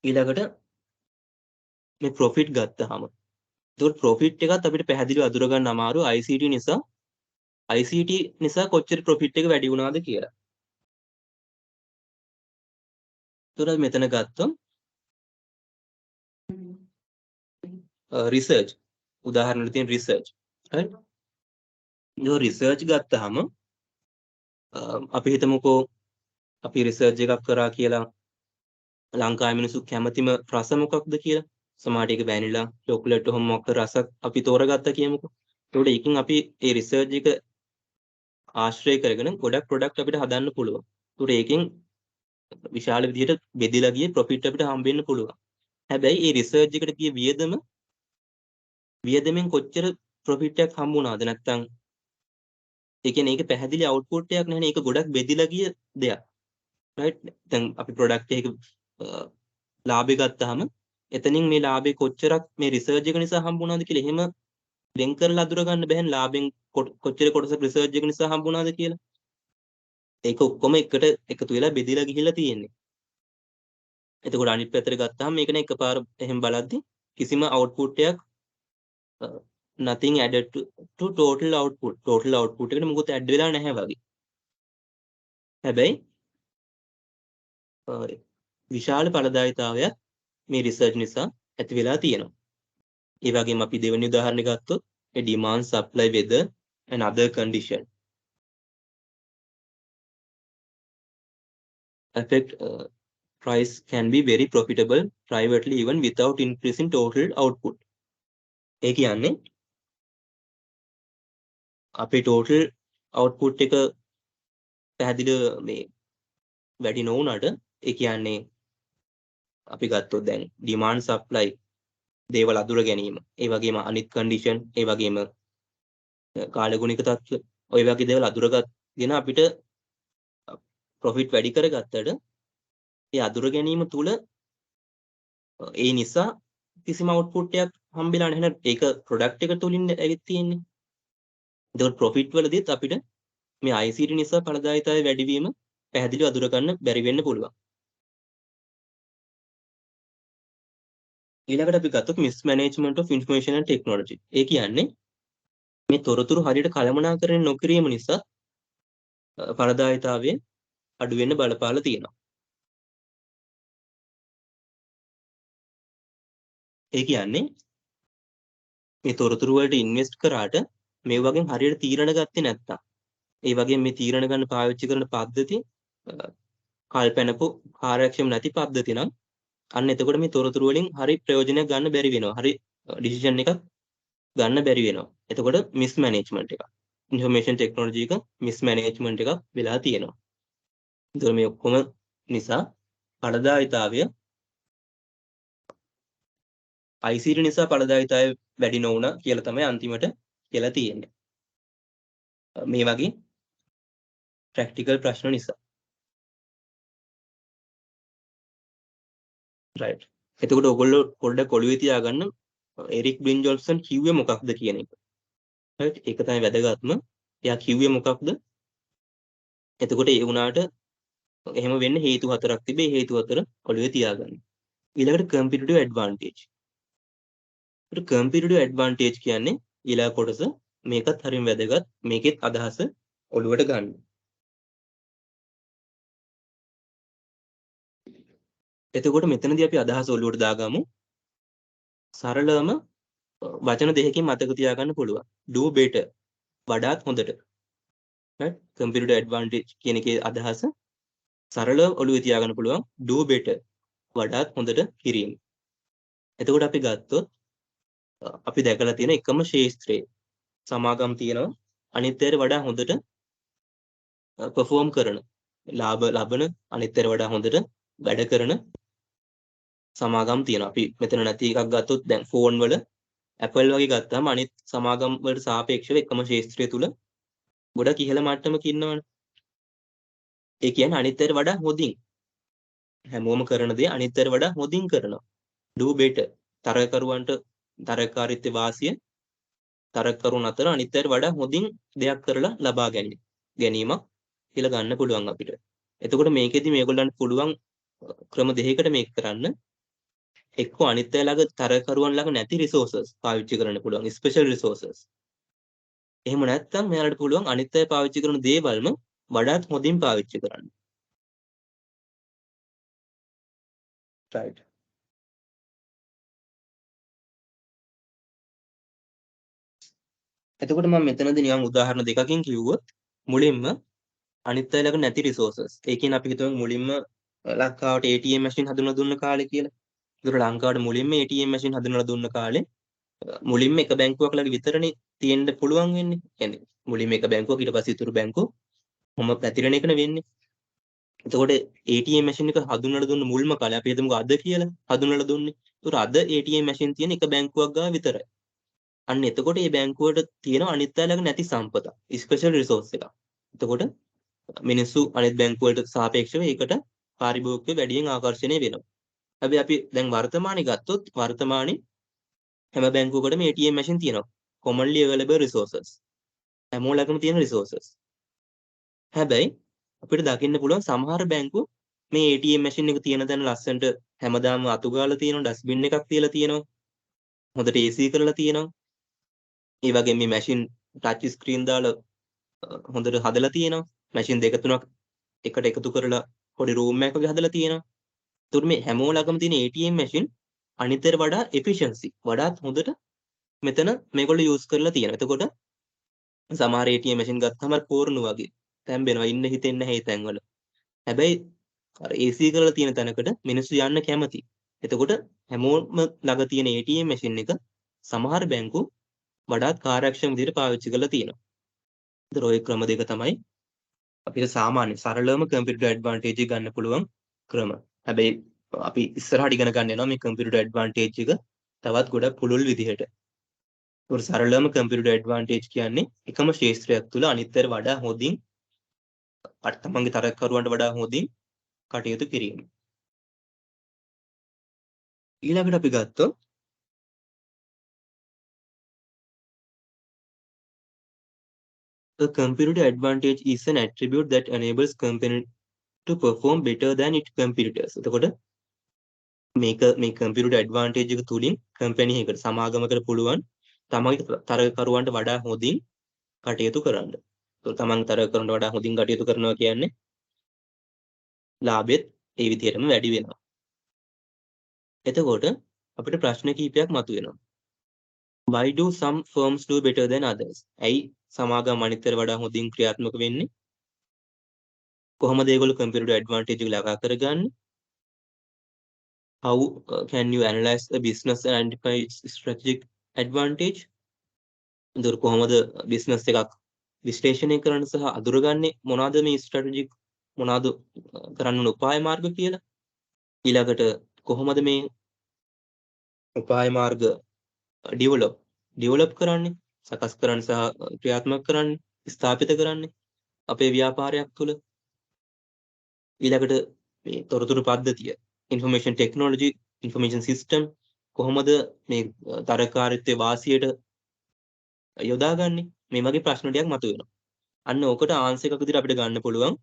[SPEAKER 1] ඊළඟට මේ ප්‍රොෆිට් ගත්තාම ඒතකොට ප්‍රොෆිට් එකත් අපිට පැහැදිලිව අඳුර ගන්න අමාරු ICT නිසා කොච්චර ප්‍රොෆිට් එක වැඩි වුණාද කියලා. ඒතකොට මෙතන ගත්තොත් රිසර්ච් උදාහරණයක් තියෙන රිසර්ච් right ඒ රිසර්ච් ගත්තාම අපි හිතමුකෝ අපි රිසර්ච් එකක් කරා කියලා ලංකාවේ මිනිස්සු කැමතිම රස මොකක්ද කියලා. සමහරට ඒක වැනිලා, චොක්ලට් ඔහොම මොකක් රසක් අපි තෝරගත්තා කියමුකෝ. ඒකට ඒකෙන් අපි ඒ රිසර්ච් එක ආශ්‍රය කරගෙන ගොඩක් ප්‍රොඩක්ට් අපිට හදන්න පුළුවන්. ඒකට ඒකෙන් විශාල විදිහට බෙදලා ගියේ ප්‍රොෆිට් අපිට හම්බ වෙන්න පුළුවන්. හැබැයි ඒ රිසර්ච් එකට ගිය වියදමෙන් කොච්චර ප්‍රොෆිට් එකක් හම්බ වුණාද නැත්නම් ඒ කියන්නේ ඒක පැහැදිලි අවුට්පුට් එකක් නැහැනේ. ඒක ගොඩක් බෙදලා ගිය දෙයක්. right දැන් අපි ප්‍රොඩක්ට් එකක ලාභය ගත්තාම එතනින් මේ ලාභේ කොච්චරක් මේ රිසර්ච් එක නිසා හම්බුණාද කියලා එහෙම වෙන් කරලා අඳුර ගන්න බැහැ ලාභෙන් කොච්චර කොටසක් රිසර්ච් එක නිසා හම්බුණාද කියලා. ඒක ඔක්කොම එකට එකතු වෙලා බෙදලා ගිහිල්ලා තියෙන්නේ. එතකොට අනිත් පැත්තට ගත්තාම මේක නේ එකපාර එහෙම බලද්දි කිසිම අවුට්පුට් එකක් nothing added to total output එකට මොකුත් ඇඩ් වෙලා නැහැ වගේ. හැබැයි විශාල ඵලදායීතාවයක් මේ රිසර්ච් නිසා ඇති වෙලා තියෙනවා. ඒ වගේම අපි දෙවෙනි උදාහරණය ගත්තොත් a demand supply weather and other condition affect price can be very profitable privately even without increasing total output. ඒ කියන්නේ අපේ total output එක පැහැදිලිව මේ වැඩි නොවුනට ඒ කියන්නේ අපි ගත්තොත් දැන් demand supply දේවල් අඳුර ගැනීම ඒ වගේම අනිත් condition ඒ වගේම කාලගුණික තත්ත්ව ඔය වගේ දේවල් අඳුරගත්ගෙන අපිට ප්‍රොෆිට් වැඩි කරගත්තට ඒ අඳුර ගැනීම තුල ඒ නිසා කිසිම අවුට්පුට් එකක් හම්බෙලා නැහැ නේද? ඒක ප්‍රොඩක්ට් එක තුලින් ඇවිත් තියෙන්නේ. ඒතකොට ප්‍රොෆිට් වලදීත් අපිට මේ ICT නිසා ඵලදායීතාවය වැඩි වීම පැහැදිලිව අඳුර ගන්න බැරි වෙන්න පුළුවන්. ඊළඟට අපි ගත්තොත් mismanagement of information and technology. ඒ කියන්නේ මේ තොරතුරු හරියට කළමනාකරණය නොකිරීම නිසා ඵලදායීතාවය අඩු වෙන්න බලපාලා තියෙනවා. ඒ කියන්නේ මේ තොරතුරු වලට ඉන්වෙස්ට් කරාට මේ වගේ හරියට තීරණ ගත්තේ නැත්තම් ඒ වගේ මේ තීරණ ගන්න පාවිච්චි කරන පද්ධති කල්පැනපු කාර්යක්ෂම නැති පද්ධති නම් අන්න එතකොට මේ තොරතුරු වලින් හරි ප්‍රයෝජනයක් ගන්න බැරි වෙනවා. හරි ඩිසිෂන් එකක් ගන්න බැරි වෙනවා. එතකොට මිස්මැනේජ්මන්ට් එකක්. ඉන්ෆර්මේෂන් ටෙක්නොලොජි එක මිස්මැනේජ්මන්ට් එකක් වෙලා තියෙනවා. ඒතර මේ ඔක්කොම නිසා ඵලදායීතාවය ICT නිසා ඵලදායීතාවය වැඩි නොවුණා කියලා තමයි අන්තිමට කියලා තියෙන්නේ. මේ වගේ ප්‍රැක්ටිකල් ප්‍රශ්න නිසා. right. එතකොට ඔයගොල්ලෝ පොඩ්ඩක් ඔළුවේ තියාගන්න එරික් බ්ලින්ජොල්සන් කිව්වේ මොකක්ද කියන එක. right. ඒක තමයි වැදගත්ම. එයා කිව්වේ මොකක්ද? එතකොට ඒ වුණාට එහෙම වෙන්න හේතු හතරක් තිබේ. හේතු හතර ඔළුවේ තියාගන්න. ඊළඟට competitive advantage. ඒකට competitive advantage කියන්නේ ඊළඟ කොටස මේකත් හරිම වැදගත්. මේකෙත් අදහස ඔළුවට ගන්න. එතකොට මෙතනදී අපි අදහස ඔලුවට දාගමු. සරලවම වචන දෙකකින් මතක තියාගන්න පුළුවන්. do better වඩාත් හොඳට. right? computer advantage කියන එකේ අදහස සරලව ඔලුවේ තියාගන්න පුළුවන්. do better වඩාත් හොඳට කිරීම. එතකොට අපි ගත්තොත් අපි දැකලා තියෙන එකම ශාස්ත්‍රයේ සමාගම් තියෙනවා අනිත්‍යයට වඩා හොඳට perform කරන ලාභ ලබන අනිත්‍යයට වඩා හොඳට වැඩ කරන සමාගම් තියෙනවා. අපි මෙතන නැති එකක් ගත්තොත් දැන් ෆෝන් වල Apple වගේ ගත්තාම අනිත් සමාගම් වලට සාපේක්ෂව එකම ශාස්ත්‍රය තුල ගොඩක් ඉහළ මට්ටමක ඉන්නවනේ. ඒ කියන්නේ අනිත්‍යයට වඩා හොඳින් හැමෝම කරන දේ අනිත්‍යයට වඩා හොඳින් කරනවා. do better තරකරුවන්ට තරකාරීත්ව වාසිය තරකරුන් අතර අනිත්‍යයට වඩා හොඳින් දෙයක් කරලා ලබා ගැනීමක් කියලා ගන්න පුළුවන් අපිට. එතකොට මේකෙදි මේගොල්ලන්ට පුළුවන් ක්‍රම දෙකකට මේක කරන්න. එක්ක අනිත්‍ය ළඟ තරකරුවන් ළඟ නැති resources පාවිච්චි කරන්න පුළුවන් special resources. එහෙම නැත්නම් මෙයාලට පුළුවන් අනිත්‍ය පාවිච්චි කරන දේවල්ම වඩාත් හොඳින් පාවිච්චි කරන්න. right. එතකොට මම මෙතනදී නිකන් උදාහරණ දෙකකින් කිව්වොත් මුලින්ම අනිත්‍ය ළඟ නැති resources. ඒ කියන්නේ අපි හිතමු මුලින්ම ලංකාවට ATM machine හඳුන්වලා දුන්න කාලේ කියලා. ඒතර ලංකාවට මුලින්ම ATM machine හඳුන්වලා දුන්න කාලේ මුලින්ම එක බැංකුවක් ළඟ විතරනේ තියෙන්න පුළුවන් වෙන්නේ. يعني මුලින්ම එක බැංකුවක් ඊට පස්සේ ඉතුරු බැංකුව මොම පැතිරෙන එකනේ වෙන්නේ. එතකොට ATM machine එක හඳුන්වලා දුන්න මුල්ම කාලේ අපි හිතමුකෝ අද කියලා හඳුන්වලා දුන්නේ. ඒතර අද ATM machine තියෙන එක බැංකුවක් ගාව විතරයි. අන්න එතකොට මේ බැංකුවට තියෙන අනිත් අය ළඟ නැති සම්පත ස්පෙෂල් රිසෝස් එකක්. එතකොට මිනිස්සු අනිත් බැංකු වලට සාපේක්ෂව ඒකට පාරිභෝගිකව වැඩියෙන් ආකර්ෂණය වෙනවා. හැබැයි අපි දැන් වර්තමානයේ ගත්තොත් වර්තමානයේ හැම බැංකුවකටම ATM machine තියෙනවා. commonly available resources. හැමෝම ළඟම තියෙන resources. හැබැයි අපිට දකින්න පුළුවන් සමහර බැංකු මේ ATM machine එක තියෙන තැන ලස්සනට හැමදාම අතු ගාලා තියෙනවා, ඩස්බින් එකක් තියලා තියෙනවා. හොඳට AC කරලා තියෙනවා. ඒ වගේ මේ machine touch screen දාලා හොඳට හදලා තියෙනවා. machine දෙක තුනක් එකට එකතු කරලා පොඩි room එකක් වගේ හදලා තියෙනවා. ඒතකොට මේ හැමෝම ළඟම තියෙන ATM machine අනිතර වඩා efficiency වඩාත් හොඳට මෙතන මේගොල්ලෝ use කරලා තියෙනවා. එතකොට සමහර ATM machine ගත්තාම පෝරණු වගේ තැම්බෙනවා ඉන්න හිතෙන්නේ නැහැ ඒ තැන්වල. හැබැයි අර AC කරලා තියෙන තැනකට මිනිස්සු යන්න කැමති. එතකොට හැමෝම ළඟ තියෙන ATM machine එක සමහර බැංකු වඩාත් කාර්යක්ෂම විදිහට පාවිච්චි කරලා තියෙනවා. ඒතර ওই ක්‍රම දෙක තමයි අපිට සාමාන්‍ය සරලවම computer advantage ගන්න පුළුවන් ක්‍රම. හැබැයි අපි ඉස්සරහට ඉගෙන ගන්න යනවා මේ computer advantage එක තවත් ගොඩක් පුළුල් විදිහට. ඒතර සරලවම computer advantage කියන්නේ එකම ශාස්ත්‍රයක් තුල අනිත්‍යර වඩා හොඳින් තමන්ගේ තරකරුවන්ට වඩා හොඳින් කටයුතු කිරීම. ඊළඟට අපි ගත්තොත් a competitive advantage is an attribute that enables company to perform better than its competitors. එතකොට මේක මේ computer advantage එක තුලින් company එකකට සමාගමකට පුළුවන් තමන්ගේ තරකරුවන්ට වඩා හොඳින් කටයුතු කරන්න. ඒතකොට තමන් තරකරුවන්ට වඩා හොඳින් කටයුතු කරනවා කියන්නේ ලාභෙත් ඒ විදිහටම වැඩි වෙනවා. එතකොට අපිට ප්‍රශ්න කිහිපයක් මතුවෙනවා. Why do some firms do better than others? ඇයි සමාගම් අනිත්තර වඩා හොඳින් ක්‍රියාත්මක වෙන්නේ? කොහොමද ඒගොල්ලෝ computer advantage එක ලබා කරගන්නේ? How can you analyze a business and identify its strategic advantage? එතකොට කොහොමද business එකක් විශ්ලේෂණය කරන්න සහ අඳුරගන්නේ මොනවාද මේ strategic මොනවාද කරන්න ඕන උපාය මාර්ග කියලා? ඊළඟට කොහොමද මේ උපාය මාර්ග develop කරන්නේ? සකස් කරන්න සහ ක්‍රියාත්මක කරන්නේ, ස්ථාපිත කරන්නේ අපේ ව්‍යාපාරයක් තුළ. ඊළඟට මේ තොරතුරු පද්ධතිය information technology information system කොහොමද මේ තරකාරීත්වයේ වාසියට යොදාගන්නේ? මේ වගේ ප්‍රශ්න ටිකක් මතුවෙනවා. අන්න ඕකට ආන්සර් එකක් විදිහට අපිට ගන්න පුළුවන්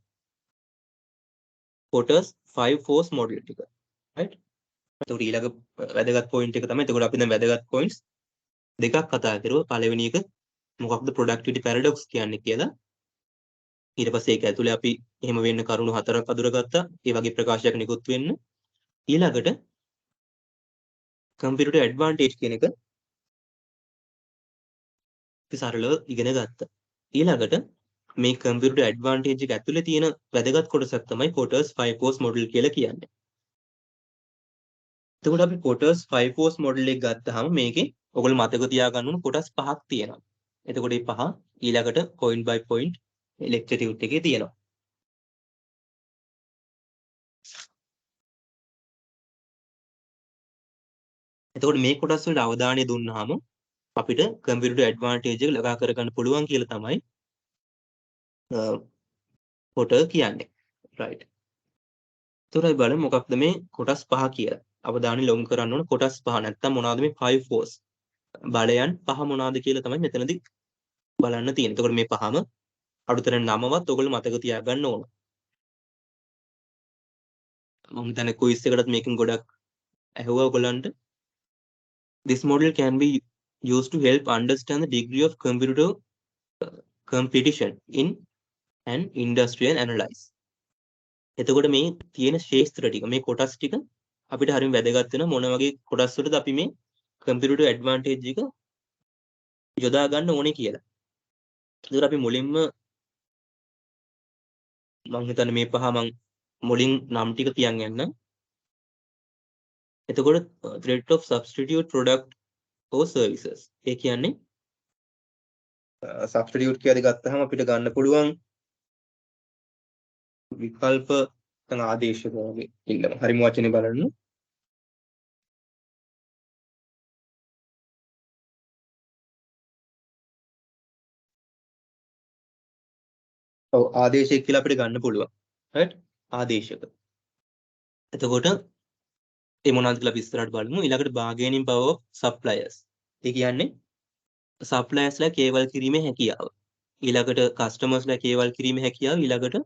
[SPEAKER 1] Porter's 5 force model ටික. right? එතකොට ඊළඟ වැදගත් point එක තමයි එතකොට අපි දැන් වැදගත් points දෙකක් කතා කරුවා. පළවෙනි එක මොකක්ද productivity paradox කියන්නේ කියලා. ඊට පස්සේ ඒක ඇතුලේ අපි එහෙම වෙන්න කරුණු හතරක් අඳුරගත්තා. ඒ වගේ ප්‍රකාශයක් නිකුත් වෙන්න. ඊළඟට කම්පියුටර් ඇඩ්වාන්ටේජ් කියන එක අපි සරලව ඉගෙන ගත්තා. ඊළඟට මේ කම්පියුටර් ඇඩ්වාන්ටේජ් එක ඇතුලේ තියෙන වැදගත් කොටසක් තමයි Potter's 5 force model කියලා කියන්නේ. එතකොට අපි Potter's 5 force model එක ගත්තාම මේකේ ඔයගොල්ලෝ මතක තියාගන්න ඕන කොටස් පහක් තියෙනවා. එතකොට මේ පහ ඊළඟට point by point lecture tube එකේ තියෙනවා. එතකොට මේ කොටස් වලට අවධානය දුන්නාම අපිට කම්පියුටර් ඇඩ්වාන්ටේජ් එක ලබා කරගන්න පුළුවන් කියලා තමයි Potter කියන්නේ. right. එතකොට බලමු මොකක්ද මේ කොටස් පහ කියලා. අවධානය යොමු කරන්න ඕන කොටස් පහ නැත්තම් මොනවද මේ 5 force බලයන් පහ මොනවද කියලා තමයි මෙතනදී බලන්න තියෙන්නේ. එතකොට මේ පහම අඩුතර නමවත් ඔයගොල්ලෝ මතක තියාගන්න ඕන. මම හිතන්නේ quiz එකකටත් මේකෙන් ගොඩක් ඇහුවා ඔයගොල්ලන්ට. This model can be used to help understand the degree of computer competition in an industry and analyze. එතකොට මේ තියෙන ශේෂ්ත්‍ර ටික මේ කොටස් ටික අපිට හරිම වැදගත් වෙන මොන වගේ කොටස් වලද අපි මේ කම්පියුටර් ඇඩ්වාන්ටේජ් එක යොදා ගන්න ඕනේ කියලා. ඒකට අපි මුලින්ම මම හිතන්නේ මේ පහ මම මුලින් නම් ටික කියන් යන්න. එතකොට threat of substitute product or services. ඒ කියන්නේ substitute කියලා ගත්තාම අපිට ගන්න පුළුවන් විකල්ප නැත්නම් ආදේශ වගේ ඉල්ලම. හරිම වචනේ බලන්න. ඔව් ආදේශයක් කියලා අපිට ගන්න පුළුවන්. right? ආදේශක. එතකොට ඒ මොනවද කියලා අපි ඉස්සරහට බලමු. ඊළඟට bargaining power of suppliers. ඒ කියන්නේ suppliersලා කේවල් කිරීමේ හැකියාව. ඊළඟට customers ලා කේවල් කිරීමේ හැකියාව. ඊළඟට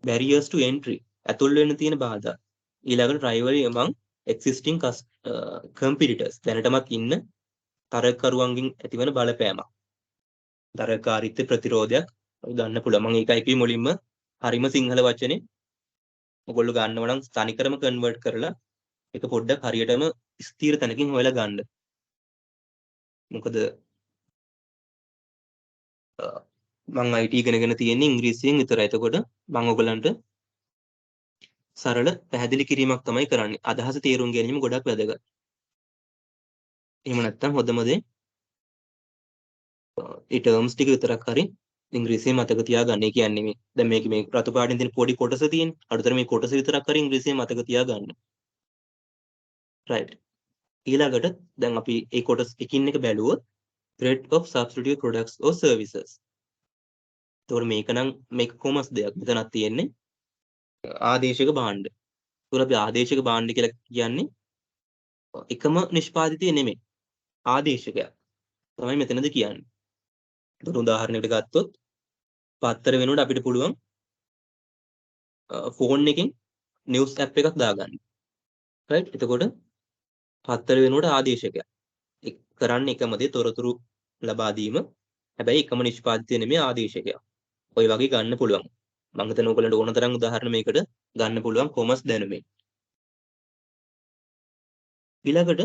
[SPEAKER 1] barriers to entry. ඇතුල් වෙන්න තියෙන බාධා. ඊළඟට rivalry among existing competitors. දැනටමත් ඉන්න තරගකරුවන්ගෙන් ඇතිවන බලපෑමක්. තරගකාරීත්ව ප්‍රතිරෝධයක් ගන්න පුළුවන්. මම ඒකයි කිව්වේ මුලින්ම හරිම සිංහල වචනේ. ඔයගොල්ලෝ ගන්නව නම් තනිකරම කන්වර්ට් කරලා ඒක පොඩ්ඩක් හරියටම ස්ථීර තැනකින් හොයලා ගන්න. මොකද මම IT ඉගෙනගෙන තියෙන්නේ ඉංග්‍රීසියෙන් විතරයි. එතකොට මම ඔයගලන්ට සරල පැහැදිලි කිරීමක් තමයි කරන්නේ. අදහස තේරුම් ගැනීම ගොඩක් වැදගත්. එහෙම නැත්නම් හොඳම දේ ඒ ටර්ම්ස් ටික විතරක් හරි ඉංග්‍රීසියෙන් මතක තියාගන්න. ඒ කියන්නේ මේ දැන් මේක මේ රතු පාටින් තියෙන පොඩි කොටස තියෙන්නේ. අඩුතර මේ කොටස විතරක් හරි ඉංග්‍රීසියෙන් මතක තියාගන්න. right. ඊළඟට දැන් අපි ඒ කොටස් එකින් එක බැලුවොත් threat of substitute products or services. එතකොට මේක නම් මේක කොමස් දෙයක්. මෙතනක් තියෙන්නේ ආදේශක භාණ්ඩ. එතකොට අපි ආදේශක භාණ්ඩ කියලා කියන්නේ එකම නිෂ්පාදිතය නෙමෙයි. ආදේශකයක් තමයි මෙතනද කියන්නේ. එතකොට උදාහරණයකට ගත්තොත් පත්තර වෙනුවට අපිට පුළුවන් ෆෝන් එකෙන් නිවුස් ඇප් එකක් දාගන්න. right. එතකොට පත්තර වෙනුවට ආදේශකයක්. කරන්නේ එකම දේ තොරතුරු ලබා දීම. හැබැයි එකම නිෂ්පාදිතය නෙමෙයි ආදේශකයක්. ඔය වගේ ගන්න පුළුවන්. මම හිතන ඔයගලන්ට ඕන තරම් උදාහරණ මේකට ගන්න පුළුවන් කොමර්ස් දැනුමෙන්. ඊළඟට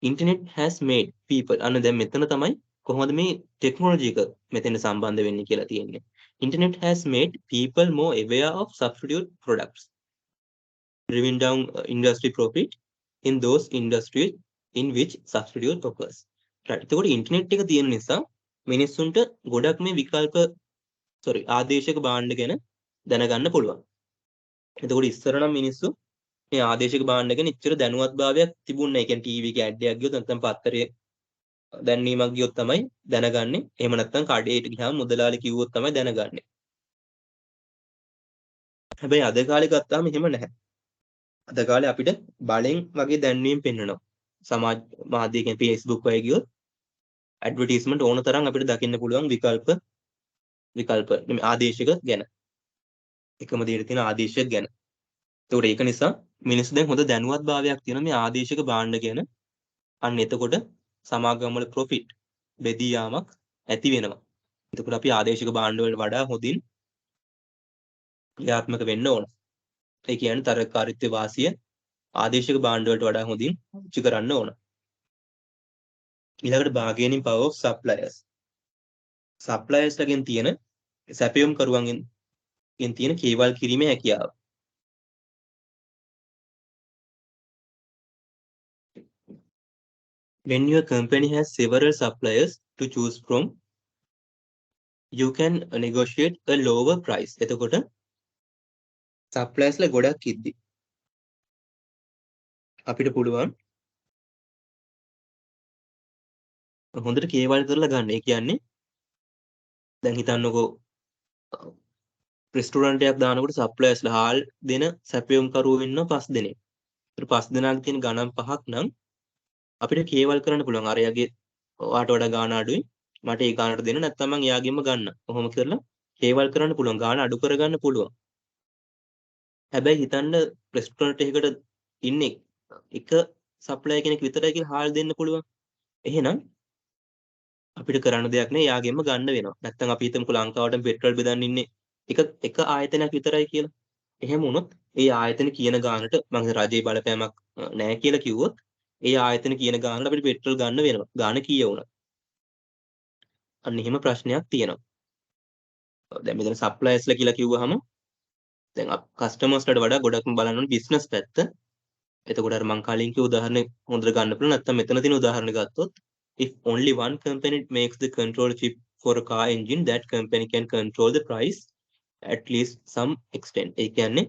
[SPEAKER 1] internet has made people අන්න දැන් මෙතන තමයි කොහොමද මේ ටෙක්නොලොජි එක මෙතන සම්බන්ධ වෙන්නේ කියලා තියෙන්නේ. internet has made people more aware of substitute products, driving down industry profit in those industries in which substitute occurs. right. එතකොට ඉන්ටර්නෙට් එක තියෙන නිසා මිනිස්සුන්ට ගොඩක් මේ විකල්ප ආදේශක භාණ්ඩ ගැන දැනගන්න පුළුවන්. එතකොට ඉස්සර නම් මිනිස්සු මේ ආදේශක භාණ්ඩ ගැන ඉච්චර දැනුවත්භාවයක් තිබුණේ නැහැ. ඒ කියන්නේ ටීවී එකේ ඇඩ් එකක් ගියොත් නැත්නම් පත්තරයේ දැන්වීමක් ගියොත් තමයි දැනගන්නේ. එහෙම නැත්නම් කඩේට ගියාම මුදලාලි කිව්වොත් තමයි දැනගන්නේ. හැබැයි අද කාලේ ගත්තාම එහෙම නැහැ. අද කාලේ අපිට බලෙන් වගේ දැන්වීම් පෙන්වනවා. සමාජ මාධ්‍ය කියන්නේ Facebook වගේ ගියොත් ඇඩ්වර්ටයිස්මන්ට් ඕන තරම් අපිට දකින්න පුළුවන් විකල්ප ආදේශක ගැන. එකම දෙයට තියෙන ආදේශයක් ගැන. ඒකට ඒක නිසා මිනිස්සු දැන් හොඳ දැනුවත්භාවයක් තියෙනවා මේ ආදේශක භාණ්ඩ ගැන. අන්න එතකොට සමාගම් වල ප්‍රොෆිට් බෙදී යාමක් ඇති වෙනවා. එතකොට අපි ආදේශක භාණ්ඩ වලට වඩා හොඳින් ක්‍රියාත්මක වෙන්න ඕන. ඒ කියන්නේ තරගකාරීත්වයේ වාසිය ආදේශික භාණ්ඩ වලට වඩා හොඳින් පාවිච්චි කරන්න ඕන. ඊළඟට bargaining power of suppliers. suppliers ලගෙන් තියෙන සැපයුම් කරුවන්ගෙන් තියෙන කේවල් කිරීමේ හැකියාව. When your company has several suppliers to choose from, you can negotiate a lower price. එතකොට suppliers ලා ගොඩක් ඉද්දි අපිට පුළුවන් හොඳට කේවල් කරලා ගන්න. ඒ කියන්නේ දැන් හිතන්නකෝ රෙස්ටුරන්ට් එකක් දානකොට suppliers ලා හාල් දෙන සැපයුම් කරුවෝ ඉන්නවා 5 දෙනෙක්. ඒතර 5 දෙනාගේ තියෙන ගණන් 5ක් නම් අපිට කේවල් කරන්න පුළුවන්. අරයාගේ ඔයාට වඩා ගාණ අඩුයි. මට ඒ ගාණට දෙන්න නැත්නම් මං එයාගෙම ගන්න. කොහොම කරලා කේවල් කරන්න පුළුවන්. ගාණ අඩු කරගන්න පුළුවන්. හැබැයි හිතන්න රෙස්ටුරන්ට් එකකට ඉන්නේ එක සප්ලයර් කෙනෙක් විතරයි කියලා හාල් දෙන්න පුළුවන්. එහෙනම් අපිට කරන්න දෙයක් නෑ. එයාගෙම ගන්න වෙනවා. නැත්නම් අපි හිතමුකෝ ලංකාවට පෙට්‍රල් බෙදන්න ඉන්නේ එක ආයතනයක් විතරයි කියලා. එහෙම වුණොත් ඒ ආයතන කියන ගානට මම රජයේ බලපෑමක් නෑ කියලා කිව්වොත් ඒ ආයතන කියන ගානට අපිට පෙට්‍රල් ගන්න වෙනවා. ගාන කීය වුණත්. අන්න එහෙම ප්‍රශ්නයක් තියෙනවා. දැන් මෙතන සප්ලයර්ස්ලා කියලා කිව්වහම දැන් කස්ටමර්ස්ලාට වඩා ගොඩක්ම බලන්න ඕනේ බිස්නස් පැත්ත. එතකොට අර මං කලින් කිව්ව උදාහරණය හොඳට ගන්න පුළුවන්. නැත්නම් මෙතන තියෙන උදාහරණ ගත්තොත් if only one company makes the control chip for a car engine, that company can control the price at least some extent. ඒ කියන්නේ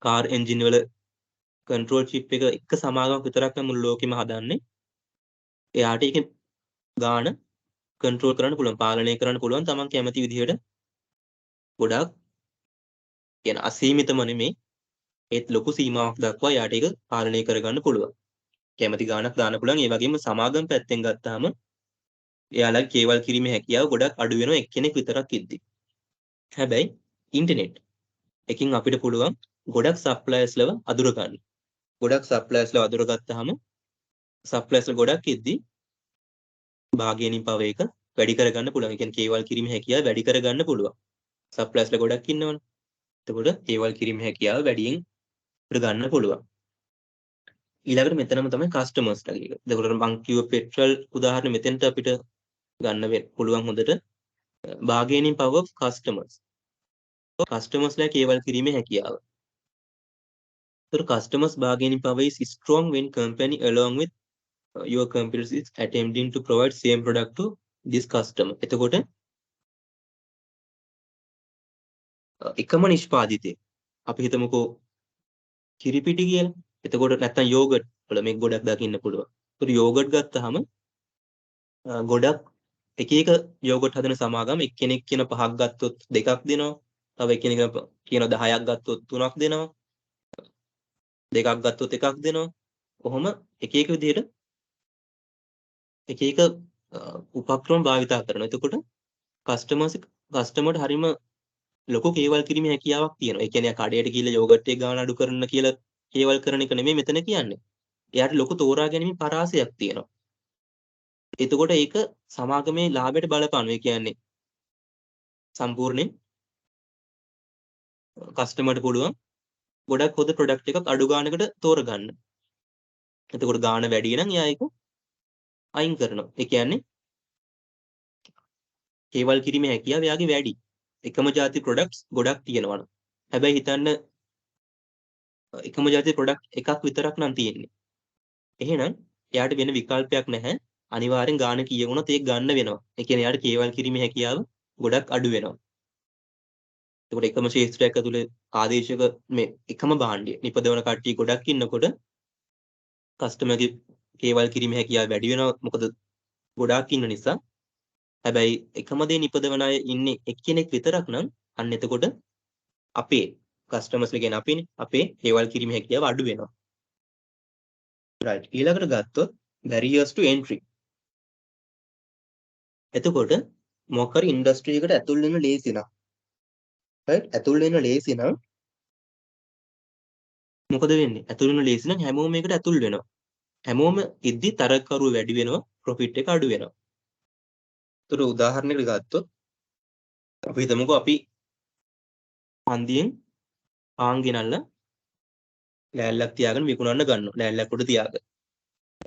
[SPEAKER 1] කාර් එන්ජින් වල control chip එක සමාගමක් විතරක් නම් මුළු ලෝකෙම හදන්නේ. එයාට ඒකේ ගාන control කරන්න පුළුවන්, පාලනය කරන්න පුළුවන් තමන් කැමති විදිහට. ගොඩක් කියන අසීමිතම නෙමෙයි, ඒත් ලොකු සීමාවක් දක්වා යාට ඒක පාලනය කරගන්න පුළුවන්. කැමති ගාණක් දාන්න පුළුවන්. ඒ වගේම සමාගම් පැත්තෙන් ගත්තාම එයාලගේ කේවල් කිරීමේ හැකියාව ගොඩක් අඩු වෙනවා එක්කෙනෙක් විතරක් ඉද්දි. හැබැයි ඉන්ටර්නෙට් එකකින් අපිට පුළුවන් ගොඩක් සප්ලයර්ස්ලව අඳුර ගන්න. ගොඩක් සප්ලයර්ස්ලව අඳුර ගත්තාම සප්ලයර්ස්ල ගොඩක් ඉද්දි bargaining power එක වැඩි කරගන්න පුළුවන්. ඒ කියන්නේ කේවල් කිරීමේ හැකියාව වැඩි කරගන්න පුළුවන්. සප්ලයර්ස්ල ගොඩක් ඉන්නවනේ. එතකොට කේවල් කිරීමේ හැකියාව වැඩියෙන් අපිට ගන්න පුළුවන්. ඊළඟට මෙතනම තමයි කස්ටමර්ස් ලා එක. එතකොට මං කිව්ව පෙට්‍රල් උදාහරණ මෙතෙන්ට අපිට ගන්න පුළුවන් හොඳට bargaining power of customers. customers ලා කේවල් කිරීමේ හැකියාව. එතකොට customers bargaining power is strong when company along with your competitors is attempting to provide same product to this customer. එතකොට එකම නිෂ්පාදිතය අපි හිතමුකෝ කිරිපිටි කියලා. එතකොට නැත්තම් යෝගට් වල මේක ගොඩක් දකින්න පුළුවන්. ඒතර යෝගට් ගත්තාම ගොඩක් එක එක යෝගට් හදන සමාගම් එක්කෙනෙක් කියන 5ක් ගත්තොත් 2ක් දෙනවා. තව එක්කෙනෙක් කියන 10ක් ගත්තොත් 3ක් දෙනවා. 2ක් ගත්තොත් 1ක් දෙනවා. කොහොම එක එක විදිහට එක එක උපක්‍රම භාවිතා කරනවා. එතකොට කස්ටමර්ට හරීම ලොකු කේවල් කිරීමේ හැකියාවක් තියෙනවා. ඒ කියන්නේ කඩේට ගිහලා යෝගට් එක ගාන අඩු කරන්න කියලා කේවල් කරන එක නෙමෙයි මෙතන කියන්නේ. එයාට ලොකු තෝරා ගැනීම පරාසයක් තියෙනවා. එතකොට ඒක සමාගමේ ලාභයට බලපානවා. ඒ කියන්නේ සම්පූර්ණයෙන් කස්ටමර්ට පුළුවන් ගොඩක් හොඳ ප්‍රොඩක්ට් එකක් අඩු ගානකට තෝරගන්න. එතකොට ගාන වැඩි නම් එයා ඒක අයින් කරනවා. ඒ කියන්නේ කේවල් කිරීමේ හැකියාව එයාගේ වැඩි. එකම ಜಾති ප්‍රොඩක්ට්ස් ගොඩක් තියෙනවා. හැබැයි හිතන්න එකම ಜಾති ප්‍රොඩක්ට් එකක් විතරක් නම් තියෙන්නේ. එහෙනම් එයාට වෙන විකල්පයක් නැහැ. අනිවාර්යෙන් ගාන කීය වුණත් ඒක ගන්න වෙනවා. ඒ කියන්නේ එයාට කේවල් කිරීමේ හැකියාව ගොඩක් අඩු වෙනවා. ඒකට එකම ශේෂ්ත්‍රයක් ඇතුලේ ආදේශක මේ එකම භාණ්ඩය නිපදවන කට්ටිය ගොඩක් ඉන්නකොට කස්ටමර්ගේ කේවල් කිරීමේ හැකියාව වැඩි වෙනවා. මොකද ගොඩාක් ඉන්න නිසා. හැබැයි එකම දේ නිපදවන අය ඉන්නේ එක්කෙනෙක් විතරක් නම් අන්න එතකොට අපේ කස්ටමර්ස්ලා කියන අපේ කේවල් කිරීමේ හැකියාව අඩු වෙනවා. right ඊළඟට ගත්තොත් barriers to entry. එතකොට මොකක් හරි ඉන්ඩස්ට්‍රි එකට ඇතුල් වෙන්න ලේසි නම් right ඇතුල් වෙන්න ලේසි නම් මොකද වෙන්නේ? ඇතුල් වෙන්න ලේසි නම් හැමෝම මේකට ඇතුල් වෙනවා. හැමෝම ඉද්දි තරකරුව වැඩි වෙනවා, ප්‍රොෆිට් එක අඩු වෙනවා. ඒතර උදාහරණයකට ගත්තොත් අපි හිතමුකෝ අපි හන්දියෙන් පාන් ගෙනල්ලා ලෑල්ලක් තියාගෙන විකුණන්න ගන්නවා. ලෑල්ලක් උඩ තියාගෙන.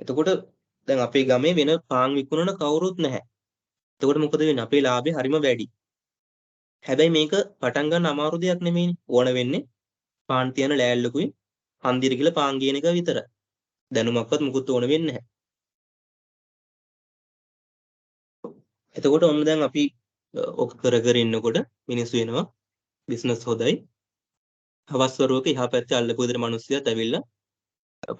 [SPEAKER 1] එතකොට දැන් අපේ ගමේ වෙන පාන් විකුණන කවුරුත් නැහැ. එතකොට මොකද වෙන්නේ? අපේ ලාභය හරිම වැඩි. හැබැයි මේක පටන් ගන්න අමාරු දෙයක් නෙමෙයිනේ. ඕන වෙන්නේ පාන් තියන ලෑල්ලකුයි හන්දියට ගිහලා පාන් ගේන එක විතරයි. දැනුමක්වත් මුකුත් ඕන වෙන්නේ නැහැ. එතකොට ඔන්න දැන් අපි ඔක කර කර ඉන්නකොට මිනිස්සු එනවා බිස්නස් හොදයි. හවස් වරුවක එහා පැත්තේ අල්ලපු විතර මිනිස්සුත් ඇවිල්ලා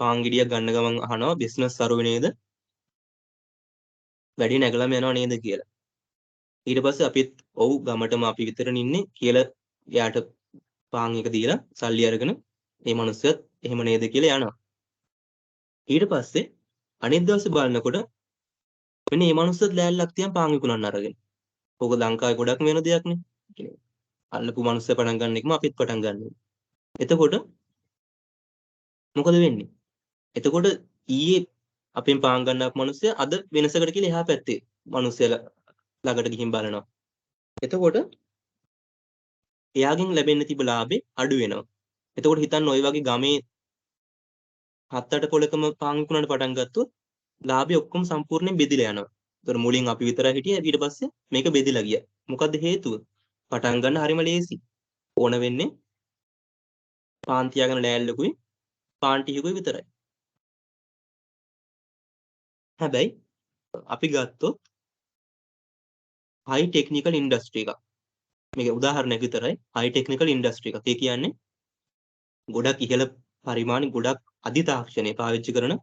[SPEAKER 1] පාන් ගෙඩියක් ගන්න ගමන් අහනවා බිස්නස් අරුවේ නේද? වැඩි නැගලම යනවා නේද කියලා. ඊට පස්සේ අපිත් ඔව් ගමටම අපි විතරනේ ඉන්නේ කියලා එයාට පාන් එක දීලා සල්ලි අරගෙන මේ මිනිස්සුත් එහෙම නේද කියලා යනවා. ඊට පස්සේ අනිත් දවසේ බලනකොට මෙන්න මේ මිනිස්සුත් ලෑල්ලක් තියන් පාන් විකුණන්න අරගෙන. ඕක ලංකාවේ ගොඩක් වෙන දෙයක් නේ. කියන්නේ අල්ලපු මිනිස්සු පටන් ගන්න එකම අපිත් පටන් ගන්නවා. එතකොට මොකද වෙන්නේ? එතකොට ඊයේ අපෙන් පාන් ගන්නපු මිනිස්සයා අද වෙනසකට කියලා එහා පැත්තේ මිනිස්සයා ළඟට ගිහින් බලනවා. එතකොට එයාගෙන් ලැබෙන්න තිබ්බ ලාභේ අඩු වෙනවා. එතකොට හිතන්න ওই වගේ ගමේ 7-8 පොලකම පාන් විකුණන්න පටන් ගත්තොත් ලාභය ඔක්කොම සම්පූර්ණයෙන් බෙදිලා යනවා. ඒතර මුලින් අපි විතරයි හිටියේ ඊට පස්සේ මේක බෙදිලා ගියා. මොකද්ද හේතුව? පටන් ගන්න හරිම ලේසි. ඕන වෙන්නේ පාන් තියාගෙන ලෑල්ලකුයි පාන් ටිකකුයි විතරයි. හැබැයි අපි ගත්තොත් හයි ටෙක්නිකල් ඉන්ඩස්ට්‍රි එකක්. මේක උදාහරණයක් විතරයි. හයි ටෙක්නිකල් ඉන්ඩස්ට්‍රි එකක්. ඒ කියන්නේ ගොඩක් ඉහළ පරිමාණ ගොඩක් අධි තාක්ෂණය පාවිච්චි කරන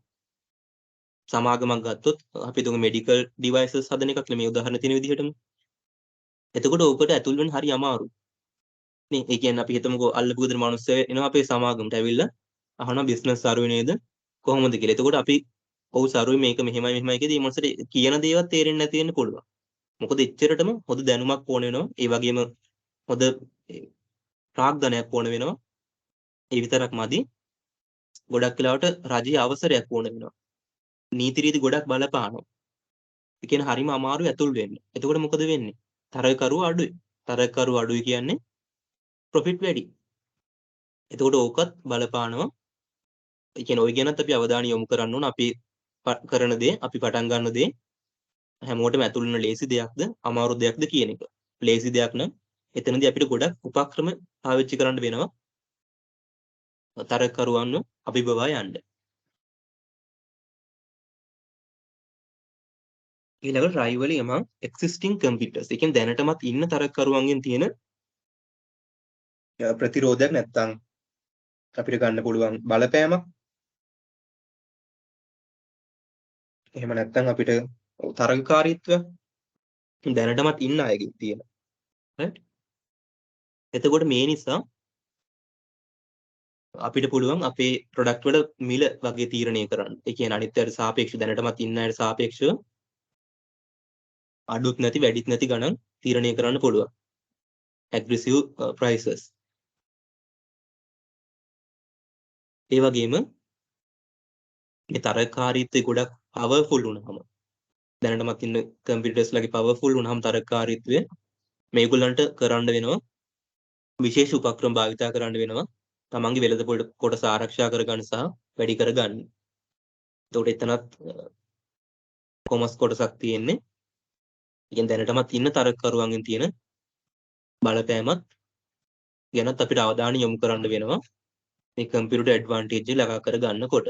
[SPEAKER 1] සමාගමක් ගත්තොත් අපි තුමු මෙඩිකල් ඩිවයිසස් හදන එකක් නෙමෙයි උදාහරණ තියෙන විදිහටම. එතකොට ඕකට ඇතුල් වෙන්න හරි අමාරුයි. නේ ඒ කියන්නේ අපි හිතමුකෝ අල්ලපු ගෙදර මිනිස්සු එනවා අපේ සමාගමට ඇවිල්ලා අහනවා බිස්නස් සරුවේ නේද කොහොමද කියලා. එතකොට අපි ඔව් සරුවේ මේක මෙහෙමයි මෙහෙමයි කියදී මේ මොනසට කියන දේවත් තේරෙන්නේ නැති වෙන්න පුළුවන්. මොකද එච්චරටම හොඳ දැනුමක් ඕන වෙනවා. ඒ වගේම හොඳ ප්‍රාග්ධනයක් ඕන වෙනවා. ඒ විතරක් මදි. ගොඩක් වෙලාවට රජයේ අවසරයක් ඕන වෙනවා. නීති රීති ගොඩක් බලපානවා. ඒ කියන්නේ හරිම අමාරුයි ඇතුල් වෙන්න. එතකොට මොකද වෙන්නේ? තරගකරුවෝ අඩුයි. තරගකරුවෝ අඩුයි කියන්නේ ප්‍රොෆිට් වැඩි. එතකොට ඕකත් බලපානවා. ඒ කියන්නේ ඔය ගැනත් අපි අවධානය යොමු කරන්න ඕන. අපි කරන දේ, අපි පටන් ගන්න දේ හැමෝටම ඇතුල් වෙන ලේසි දෙයක්ද, අමාරු දෙයක්ද කියන එක. ලේසි දෙයක් නම් එතනදී අපිට ගොඩක් උපක්‍රම පාවිච්චි කරන්න වෙනවා. තරගකරුවන්ව අභිබවා යන්න. ඊළඟට rivalry among existing competitors. ඒ කියන්නේ දැනටමත් ඉන්න තරගකරුවන්ගෙන් තියෙන ප්‍රතිරෝධයක් නැත්තම් අපිට ගන්න පුළුවන් බලපෑමක්. එහෙම නැත්තම් අපිට තරගකාරීත්වය දැනටමත් ඉන්න අයගෙන් තියෙන. right? එතකොට මේ නිසා අපිට පුළුවන් අපේ ප්‍රොඩක්ට් වල මිල වගේ තීරණය කරන්න. ඒ කියන්නේ අනිත් අයට සාපේක්ෂව දැනටමත් ඉන්න අයට සාපේක්ෂව අඩුත් නැති වැඩිත් නැති ගණන් තීරණය කරන්න පුළුවන්. aggressive prices. ඒ වගේම මේ තරගකාරීත්වය ගොඩක් පවර්ෆුල් වුණාම දැනටමත් ඉන්න කම්පියුටර්ස් ලගේ පවර්ෆුල් වුණාම තරගකාරීත්වය මේගොල්ලන්ට කරන්න වෙනවා විශේෂ උපක්‍රම භාවිතා කරන්න වෙනවා තමන්ගේ වෙළඳපොළ කොටස ආරක්ෂා කරගන්න සහ වැඩි කරගන්න. එතකොට එතනත් කොමර්ස් කොටසක් තියෙන්නේ. ඉතින් දැනටමත් ඉන්න තරගකරුවන්ගෙන් තියෙන බලපෑමත් ගැනත් අපිට අවධානය යොමු කරන්න වෙනවා මේ කම්පියුටර් ඇඩ්වාන්ටේජ් එක ළඟා කර ගන්නකොට.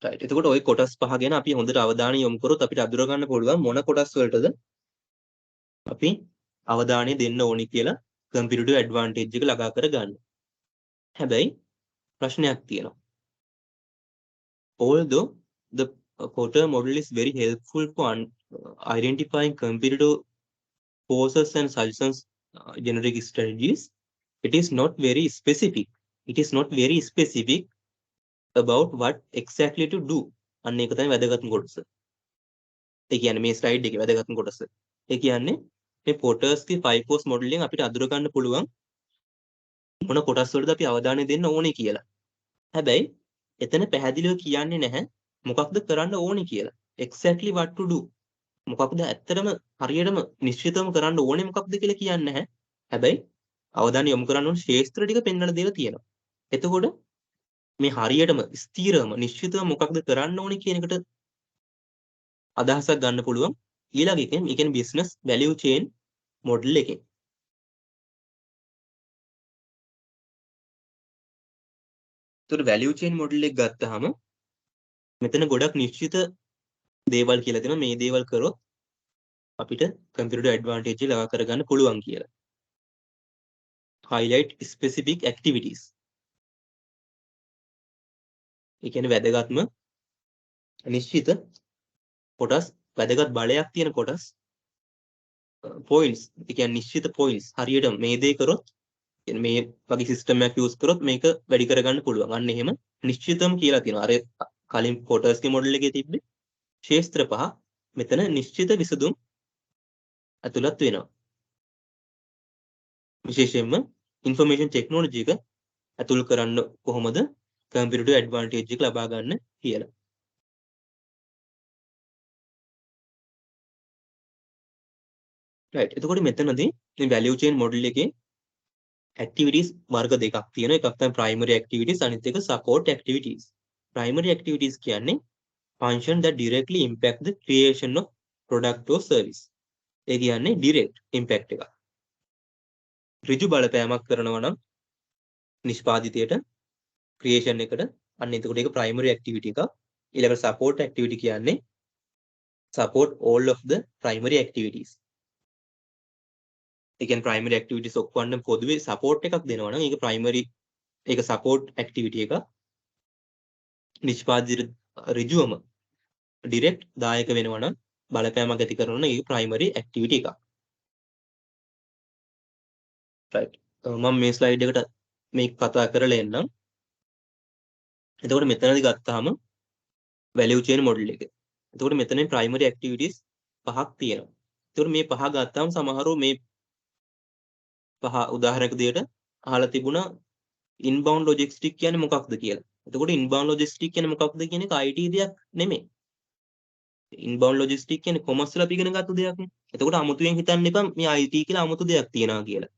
[SPEAKER 1] right. එතකොට ওই කොටස් පහ ගැන අපි හොඳට අවධානය යොමු කරොත් අපිට අඳුර ගන්න පුළුවන් මොන කොටස් වලටද අපි අවධානය දෙන්න ඕනි කියලා කම්පියුටර් ඇඩ්වාන්ටේජ් එක ළඟා කර ගන්න. හැබැයි ප්‍රශ්නයක් තියෙනවා. Although the Porter model is very helpful for identifying competitive forces and suggestions generic strategies, it is not very specific. It is not very specific about what exactly to do. අන්න ඒක තමයි වැදගත්ම කොටස. ඒ කියන්නේ මේ ස්ලයිඩ් එකේ වැදගත්ම කොටස. ඒ කියන්නේ මේ පොටර්ස්ගේ 5 force model එකෙන් අපිට අඳුර ගන්න පුළුවන් මොන කොටස් වලද අපි අවධානය දෙන්න ඕනේ කියලා. හැබැයි එතන පැහැදිලිව කියන්නේ නැහැ මොකක්ද කරන්න ඕනේ කියලා. exactly what to do. මොකක්ද ඇත්තටම හරියටම නිශ්චිතවම කරන්න ඕනේ මොකක්ද කියලා කියන්නේ නැහැ. හැබැයි අවධානය යොමු කරන්න ඕන ශේෂ්ත්‍ර ටික පෙන්වන්න දේවල් තියෙනවා. එතකොට මේ හරියටම ස්ථිරම නිශ්චිතව මොකක්ද කරන්න ඕනේ කියන එකට අදහසක් ගන්න පුළුවන්. ඊළඟ එකෙන් ඒ කියන්නේ බිස්නස් වැලියු චේන් මොඩල් එකෙන්. ඒතර වැලියු චේන් මොඩල් එක ගත්තාම මෙතන ගොඩක් නිශ්චිත දේවල් කියලා තියෙනවා. මේ දේවල් කරොත් අපිට කම්පියුටර් ඇඩ්වාන්ටේජ් එක ලබා කරගන්න පුළුවන් කියලා. highlight specific activities. ඒ කියන්නේ වැදගත්ම නිශ්චිත කොටස් වැදගත් බලයක් තියෙන කොටස් points. ඒ කියන්නේ නිශ්චිත points. හරියට මේ දේ කරොත් කියන්නේ මේ වගේ සිස්ටම් එකක් යූස් කරොත් මේක වැඩි කරගන්න පුළුවන්. අන්න එහෙම නිශ්චිතම කියලා තියෙනවා. අර කලින් පොටර්ස්ගේ මොඩල් එකේ තිබ්බේ ශේෂ්ත්‍ර පහ. මෙතන නිශ්චිත විසඳුම් ඇතුළත් වෙනවා. විශේෂයෙන්ම ඉන්ෆර්මේෂන් ටෙක්නොලොජි එක ඇතුල් කරන්න කොහොමද කම්පියුටර් ඇඩ්වාන්ටේජ් එක ලබා ගන්න කියලා. right. එතකොට මෙතනදී මේ value chain model එකේ activities වර්ග දෙකක් තියෙනවා. එකක් තමයි primary activities අනිත් එක support activities. Primary activities කියන්නේ function that directly impact the creation of product or service. ඒ කියන්නේ direct impact එකක්. ඍජු බලපෑමක් කරනවා නම් නිෂ්පාදිතයට creation එකට අන්න එතකොට ඒක primary activity එකක්. ඊළඟට support activity කියන්නේ support all of the primary activities. ඒ කියන්නේ primary activities ඔක්කොම පොදුවේ support එකක් දෙනවා නම් ඒක primary ඒක support activity එක. නිෂ්පාදිත ඍජුවම direct දායක වෙනවා නම් බලපෑමක් ඇති කරනවා නම් ඒක primary activity එකක්. right. මම මේ slide එකට මේක කතා කරලා එන්නම්. එතකොට මෙතනදී ගත්තාම value chain model එක. එතකොට මෙතන primary activities පහක් තියෙනවා. එතකොට මේ පහ ගත්තාම සමහරව මේ පහ උදාහරණයක් විදියට අහලා තිබුණා inbound logistics කියන්නේ මොකක්ද කියලා. එතකොට inbound logistics කියන්නේ මොකක්ද කියන එක IT දෙයක් නෙමෙයි. inbound logistics කියන්නේ කොමර්ස් වල අපි ඉගෙන ගත්ත දෙයක් නේ. එතකොට අමුතුවෙන් හිතන්න එපා මේ IT කියලා අමුතු දෙයක් තියනවා කියලා.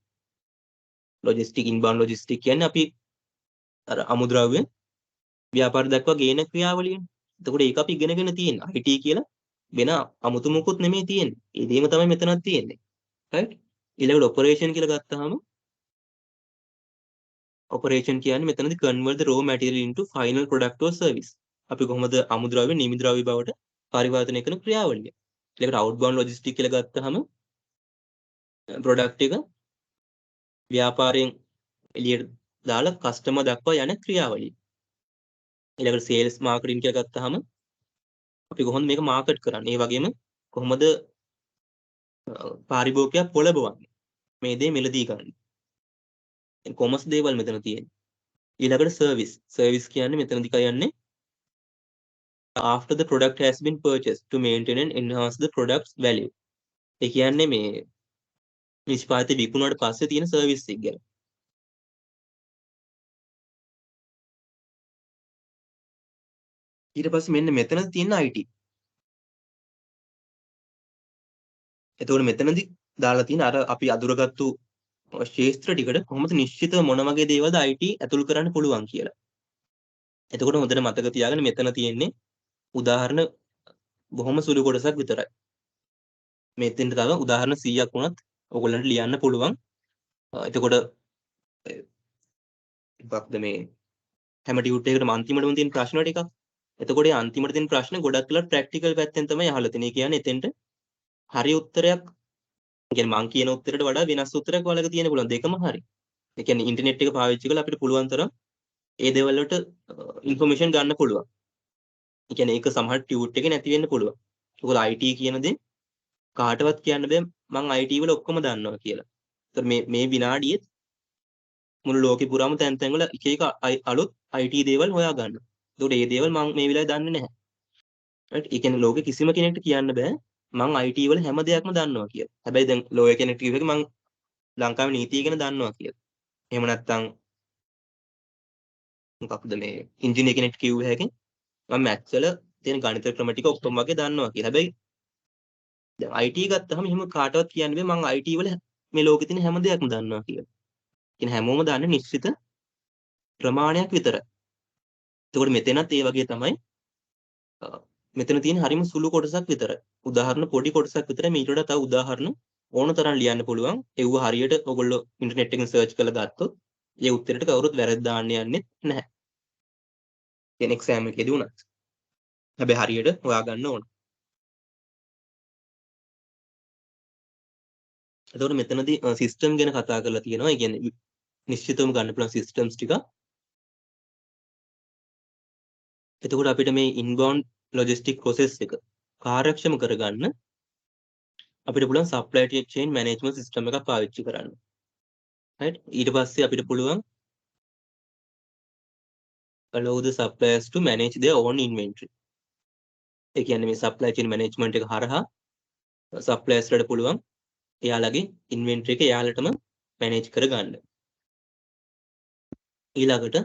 [SPEAKER 1] logistics inbound logistics කියන්නේ අපි අර අමුද්‍රව්‍ය ව්‍යාපාර දක්වා ගේන ක්‍රියාවලියනේ. එතකොට ඒක අපි ඉගෙනගෙන තියෙන IT කියලා වෙන අමුතු මොකුත් නෙමෙයි තියෙන්නේ. ඒ දෙයම තමයි මෙතනත් තියෙන්නේ. right. ඊළඟට operation කියලා ගත්තාම operation කියන්නේ මෙතනදී convert the raw material into final product or service. අපි කොහොමද අමුද්‍රව්‍ය නිමිද්‍රව්‍ය බවට පරිවර්තනය කරන ක්‍රියාවලිය. ඊළඟට outbound logistics කියලා ගත්තාම product එක ව්‍යාපාරයෙන් එළියට දාලා customer දක්වා යන ක්‍රියාවලිය. ඊළඟට sales marketing කියලා ගත්තාම අපි කොහොමද මේක මාකට් කරන්නේ? ඒ වගේම කොහොමද පාරිභෝගිකයා පොළඹවන්නේ? මේ දේ මිලදී ගන්න. කොමර්ස් දේවල් මෙතන තියෙන්නේ. ඊළඟට සර්විස් කියන්නේ මෙතනදී කියන්නේ after the product has been purchased to maintain and enhance the product's value. ඒ කියන්නේ මේ නිෂ්පාදිත විකුණුවාට පස්සේ තියෙන සර්විස් එක ගැන. ඊට පස්සේ මෙන්න මෙතන තියෙන IT. එතකොට මෙතනදී දාලා තියෙන අර අපි අඳුරගත්තු ශේෂ්ත්‍ර ටිකට කොහොමද නිශ්චිත මොන වගේ දේවල්ද IT ඇතුල් කරන්න පුළුවන් කියලා. එතකොට හොඳට මතක තියාගන්න මෙතන තියෙන්නේ උදාහරණ බොහොම සුළු කොටසක් විතරයි. මෙතෙන්ට තව උදාහරණ 100ක් වුණත් ඔයගොල්ලන්ට ලියන්න පුළුවන්. එතකොට මොකක්ද මේ හැම ටියුට් එකකටම අන්තිමටම තියෙන ප්‍රශ්න ටිකක්. එතකොට ඒ අන්තිමට තියෙන ප්‍රශ්න ගොඩක් වෙලා ප්‍රැක්ටිකල් පැත්තෙන් තමයි අහලා තියෙන්නේ. කියන්නේ එතෙන්ට හරි උත්තරයක් කියන්නේ මං කියන උත්තරයට වඩා වෙනස් උත්තරයක් ඔයාලක තියෙන්න පුළුවන්. දෙකම හරි. ඒ කියන්නේ ඉන්ටර්නෙට් එක පාවිච්චි කරලා අපිට පුළුවන් තරම් ඒ දේවල් වලට ඉන්ෆර්මේෂන් ගන්න පුළුවන්. ඒ කියන්නේ ඒක සමහර ටියුට් එකේ නැති වෙන්න පුළුවන්. ඒකෝල IT කියන දේ කාටවත් කියන්න බෑ මං IT වල ඔක්කොම දන්නවා කියලා. ඒතර මේ විනාඩියේ මුළු ලෝකෙ පුරාම තැන් තැන් වල එක එක අලුත් IT දේවල් හොයා ගන්නවා. ඒතකොට මේ දේවල් මං මේ වෙලාවේ දන්නේ නැහැ. right? ඒ කියන්නේ ලෝකෙ කිසිම කෙනෙක්ට කියන්න බෑ මං IT වල හැම දෙයක්ම දන්නවා කියලා. හැබැයි දැන් ලෝය කෙනෙක් කිව්ව එක මං ලංකාවේ නීතිය ගැන දන්නවා කියලා. එහෙම නැත්නම් මොකක්ද මේ ඉන්ජිනේර කෙනෙක් කිව්ව හැකින් මම මැත්ස් වල තියෙන ගණිත ක්‍රම ටික ඔක්කොම වගේ දන්නවා කියලා. හැබැයි දැන් IT ගත්තාම එහෙම කාටවත් කියන්න බෑ මං IT වල මේ ලෝකෙ තියෙන හැම දෙයක්ම දන්නවා කියලා. කියන හැමෝම දාන්නේ නිශ්චිත ප්‍රමාණයක් විතරයි. එතකොට මෙතනත් ඒ වගේ තමයි මෙතන තියෙන හරිම සුළු කොටසක් විතරයි. උදාහරණ පොඩි කොටසක් විතරයි. මීට වඩා තව උදාහරණ ඕන තරම් ලියන්න පුළුවන්. ඒව හරියට ඔයගොල්ලෝ ඉන්ටර්නෙට් එකෙන් සර්ච් කරලා ගත්තොත් ඒ උත්තරේට කවුරුත් වැරද්ද දාන්න යන්නේ නැහැ. කියන එක්සෑම් එකේදී උනත්. හැබැයි හරියට හොයාගන්න ඕන. එතකොට මෙතනදී සිස්ටම් ගැන කතා කරලා තියෙනවා. ඒ කියන්නේ නිශ්චිතවම ගන්න පුළුවන් සිස්ටම්ස් ටික. එතකොට අපිට මේ ඉන්බවුන්ඩ් ලොජිස්ටික් ප්‍රොසෙස් එක කාර්යක්ෂම කරගන්න අපිට පුළුවන් සප්ලයි චේන් මැනේජ්මන්ට් සිස්ටම් එකක් පාවිච්චි කරන්න. right? ඊට පස්සේ අපිට පුළුවන් allow the suppliers to manage their own inventory. ඒ කියන්නේ මේ supply chain management එක හරහා suppliers වලට පුළුවන් එයාලගේ inventory එක එයාලටම manage කරගන්න. ඊළඟට